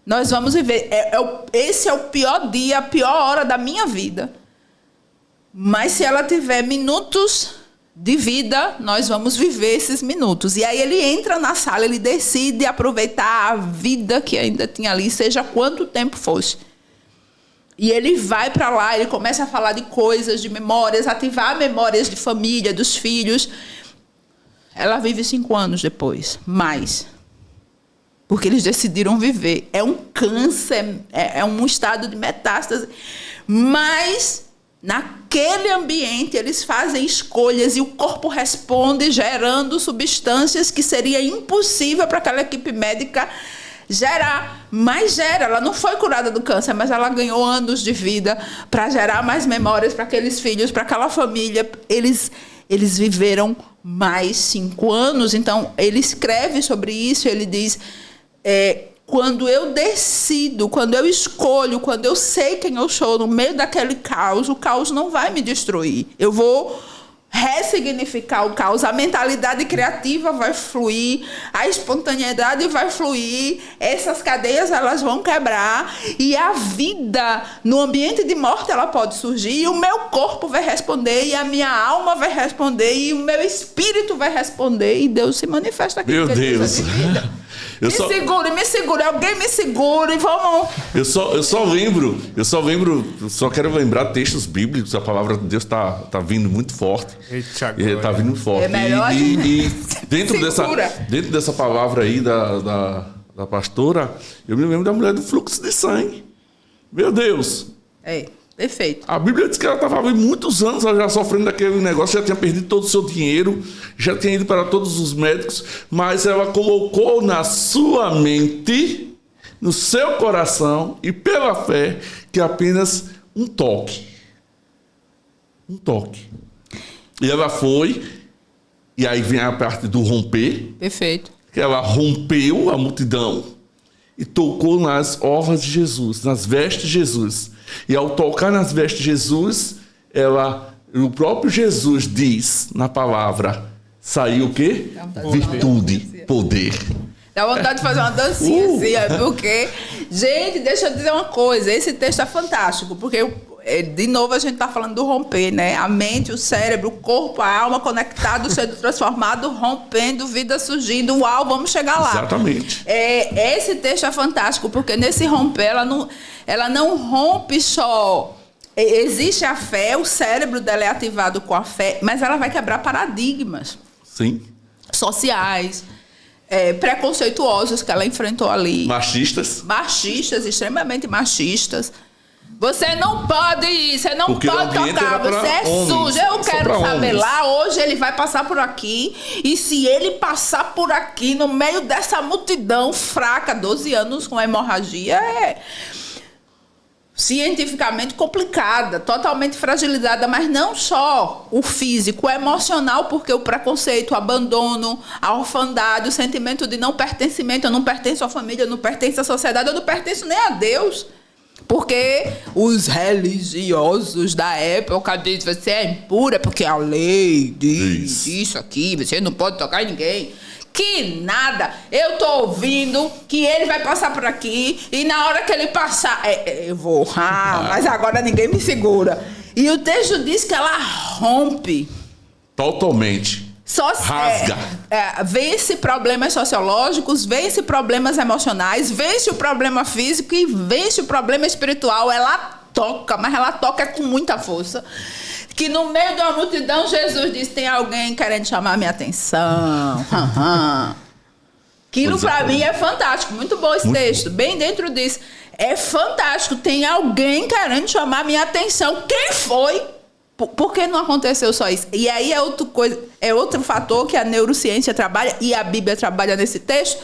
nós vamos viver. Esse é o pior dia, a pior hora da minha vida. Mas se ela tiver minutos de vida, nós vamos viver esses minutos. E aí ele entra na sala, ele decide aproveitar a vida que ainda tinha ali, seja quanto tempo fosse. E ele vai para lá, ele começa a falar de coisas, de memórias, ativar memórias de família, dos filhos. Ela vive 5 anos depois, mais. Porque eles decidiram viver. É um câncer, é um estado de metástase. Mas, naquele ambiente, eles fazem escolhas e o corpo responde gerando substâncias que seria impossível para aquela equipe médica gerar. Mas gera. Ela não foi curada do câncer, mas ela ganhou anos de vida para gerar mais memórias para aqueles filhos, para aquela família. Eles viveram mais 5 anos. Então, ele escreve sobre isso, ele diz... quando eu decido, quando eu escolho, quando eu sei quem eu sou no meio daquele caos, o caos não vai me destruir. Eu vou ressignificar o caos. A mentalidade criativa vai fluir, a espontaneidade vai fluir, essas cadeias elas vão quebrar e a vida no ambiente de morte ela pode surgir e o meu corpo vai responder e a minha alma vai responder e o meu espírito vai responder e Deus se manifesta aqui. Meu Deus! Me segure, alguém me segure, vamos. Eu só quero lembrar textos bíblicos, a palavra de Deus tá vindo muito forte. Está vindo forte. É melhor e dentro dessa palavra aí da pastora, eu me lembro da mulher do fluxo de sangue. Meu Deus! Perfeito. A Bíblia diz que ela estava há muitos anos já sofrendo daquele negócio, já tinha perdido todo o seu dinheiro, já tinha ido para todos os médicos, mas ela colocou na sua mente, no seu coração e pela fé, que apenas um toque. Um toque. E ela foi, e aí vem a parte do romper. Perfeito. Que ela rompeu a multidão e tocou nas orlas de Jesus, nas vestes de Jesus. E ao tocar nas vestes de Jesus, o próprio Jesus diz na palavra, saiu o quê? Virtude, poder. Dá vontade de fazer uma dancinha assim, porque... Gente, deixa eu dizer uma coisa, esse texto é fantástico, porque, de novo, a gente está falando do romper, né? A mente, o cérebro, o corpo, a alma conectado, sendo transformado, rompendo, vida surgindo. Uau, vamos chegar lá. Exatamente. Esse texto é fantástico, porque nesse romper, ela não rompe só... Existe a fé, o cérebro dela é ativado com a fé, mas ela vai quebrar paradigmas. Sim. Sociais, preconceituosos que ela enfrentou ali. Machistas, extremamente machistas. Você não pode ir, você não porque pode tocar, você é sujo. Eu quero saber lá, hoje ele vai passar por aqui. E se ele passar por aqui, no meio dessa multidão fraca, 12 anos com hemorragia, cientificamente complicada, totalmente fragilizada, mas não só o físico, o emocional, porque o preconceito, o abandono, a orfandade, o sentimento de não pertencimento, eu não pertenço à família, eu não pertenço à sociedade, eu não pertenço nem a Deus. Porque os religiosos da época dizem que você é impura porque a lei diz isso aqui, você não pode tocar em ninguém. Que nada, eu tô ouvindo que ele vai passar por aqui e na hora que ele passar, eu vou, mas agora ninguém me segura. E o texto diz que ela rompe. Totalmente. Rasga. Vence problemas sociológicos, vence problemas emocionais, vence o problema físico e vence o problema espiritual. Ela toca, mas ela toca com muita força. Que no meio de uma multidão, Jesus diz, tem alguém querendo chamar minha atenção. Aquilo para mim é fantástico. Muito bom esse texto. Bem dentro disso. É fantástico. Tem alguém querendo chamar minha atenção. Quem foi? Por que não aconteceu só isso? E aí é outro fator que a neurociência trabalha, e a Bíblia trabalha nesse texto,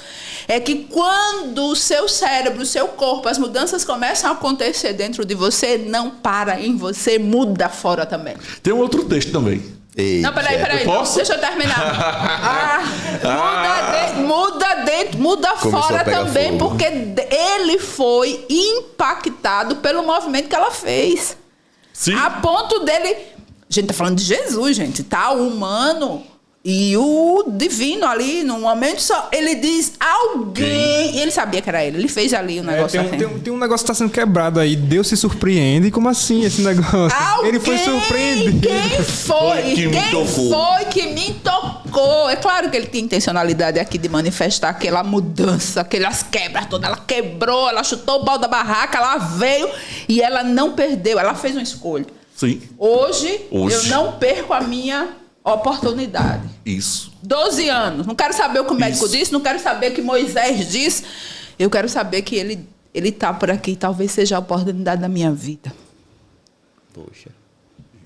é que quando o seu cérebro, o seu corpo, as mudanças começam a acontecer dentro de você, não para em você, muda fora também. Tem um outro texto também. Não, peraí. Deixa eu terminar. Muda fora também, fogo. Porque ele foi impactado pelo movimento que ela fez. Sim. A ponto dele... A gente tá falando de Jesus, gente, tá? O humano E o divino ali, no momento só, ele diz alguém. E ele sabia que era ele. Ele fez ali o negócio. Tem um negócio que está sendo quebrado aí. Deus se surpreende. Como assim esse negócio? Ele foi surpreendido. Quem foi? Quem foi que me tocou? É claro que ele tinha intencionalidade aqui de manifestar aquela mudança, aquelas quebras todas. Ela quebrou, ela chutou o pau da barraca, ela veio e ela não perdeu. Ela fez uma escolha. Sim. Hoje. Eu não perco a minha oportunidade. Isso. 12 anos. Não quero saber o que o médico disse, não quero saber o que Moisés disse. Eu quero saber que ele está por aqui. Talvez seja a oportunidade da minha vida. Poxa.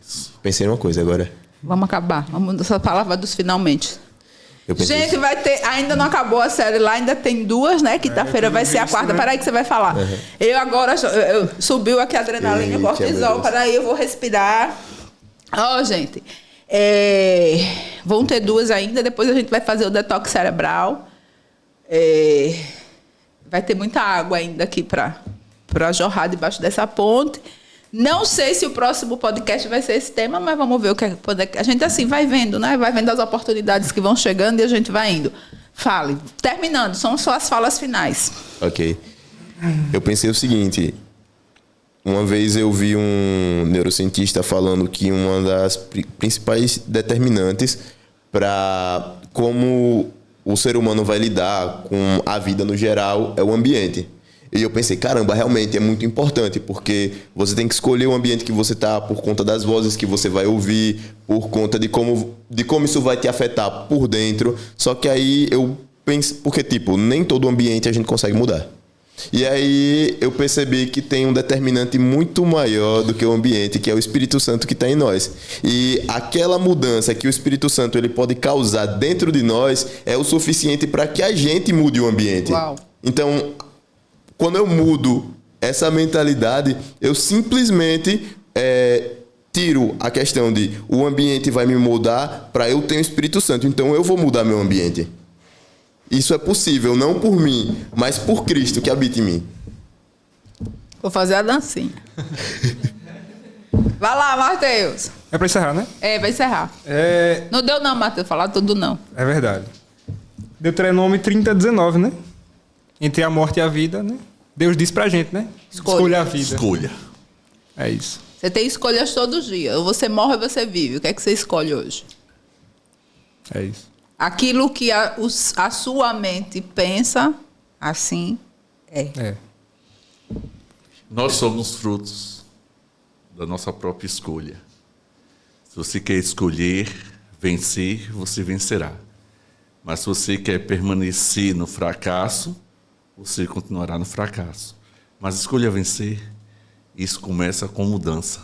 Isso. Pensei numa coisa agora. Vamos acabar. Vamos essa palavra dos finalmente. Gente, vai ter... Ainda não acabou a série lá, ainda tem 2, né? Quinta-feira vai ser a quarta. Peraí que você vai falar. Uhum. Eu agora... subiu aqui a adrenalina, o cortisol. Peraí, eu vou respirar. Gente... vão ter 2 ainda. Depois a gente vai fazer o detox cerebral. Vai ter muita água ainda aqui para jorrar debaixo dessa ponte. Não sei se o próximo podcast vai ser esse tema, mas vamos ver o que a gente assim vai vendo, né? Vai vendo as oportunidades que vão chegando e a gente vai indo. Fale. Terminando, são só as falas finais. Ok. Eu pensei o seguinte. Uma vez eu vi um neurocientista falando que uma das principais determinantes para como o ser humano vai lidar com a vida no geral é o ambiente. E eu pensei, caramba, realmente é muito importante, porque você tem que escolher o ambiente que você está por conta das vozes que você vai ouvir, por conta de como isso vai te afetar por dentro. Só que aí eu penso, porque nem todo ambiente a gente consegue mudar. E aí eu percebi que tem um determinante muito maior do que o ambiente, que é o Espírito Santo que está em nós. E aquela mudança que o Espírito Santo ele pode causar dentro de nós é o suficiente para que a gente mude o ambiente. Uau. Então, quando eu mudo essa mentalidade, eu simplesmente tiro a questão de o ambiente vai me mudar para eu ter o Espírito Santo. Então eu vou mudar meu ambiente. Isso é possível, não por mim, mas por Cristo que habita em mim. Vou fazer a dancinha. Vai lá, Matheus. É pra encerrar, né? Vai encerrar. Não deu não, Matheus, falar tudo não. É verdade. Deuteronômio 30:19, né? Entre a morte e a vida, né? Deus diz pra gente, né? Escolha a vida. Escolha. É isso. Você tem escolhas todos os dias. Ou você morre ou você vive. O que é que você escolhe hoje? É isso. Aquilo que a sua mente pensa, assim é. Nós somos frutos da nossa própria escolha. Se você quer escolher vencer, você vencerá. Mas se você quer permanecer no fracasso, você continuará no fracasso. Mas escolha vencer. Isso começa com mudança.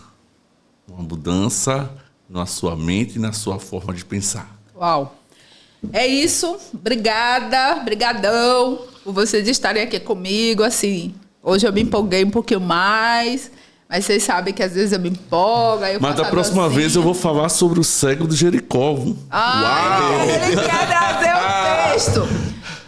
Uma mudança na sua mente e na sua forma de pensar. Uau! É isso. Obrigada, brigadão por vocês estarem aqui comigo. Assim, hoje eu me empolguei um pouquinho mais, mas vocês sabem que às vezes eu me empolgo. Mas da próxima vez eu vou falar sobre o cego de Jericó. Uau! Ele quer trazer o texto.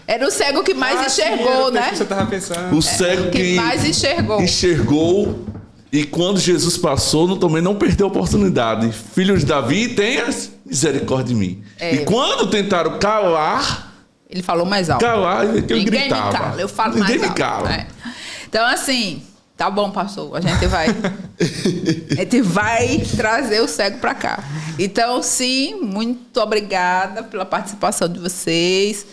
Era o cego que mais enxergou, né? Que você tava pensando. O cego que mais enxergou. Enxergou. E quando Jesus passou, também não perdeu a oportunidade. Filho de Davi, tenhas misericórdia de mim. E quando tentaram calar... Ele falou mais alto. Calar, ele gritava. Me cala, eu falo Ninguém mais alto. me cala. Então, assim, tá bom, pastor. A gente vai trazer o cego para cá. Então, sim, muito obrigada pela participação de vocês.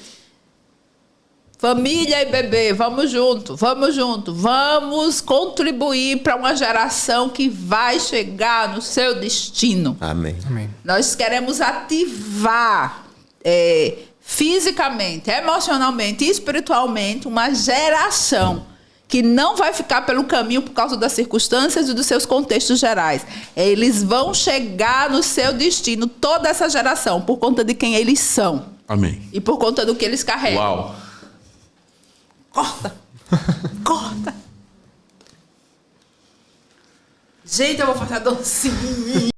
Família e bebê, vamos junto, vamos contribuir para uma geração que vai chegar no seu destino. Amém. Nós queremos ativar fisicamente, emocionalmente e espiritualmente uma geração que não vai ficar pelo caminho por causa das circunstâncias e dos seus contextos gerais. Eles vão chegar no seu destino, toda essa geração, por conta de quem eles são. Amém. E por conta do que eles carregam. Uau. Corta. Gente, eu vou fazer a dancinha.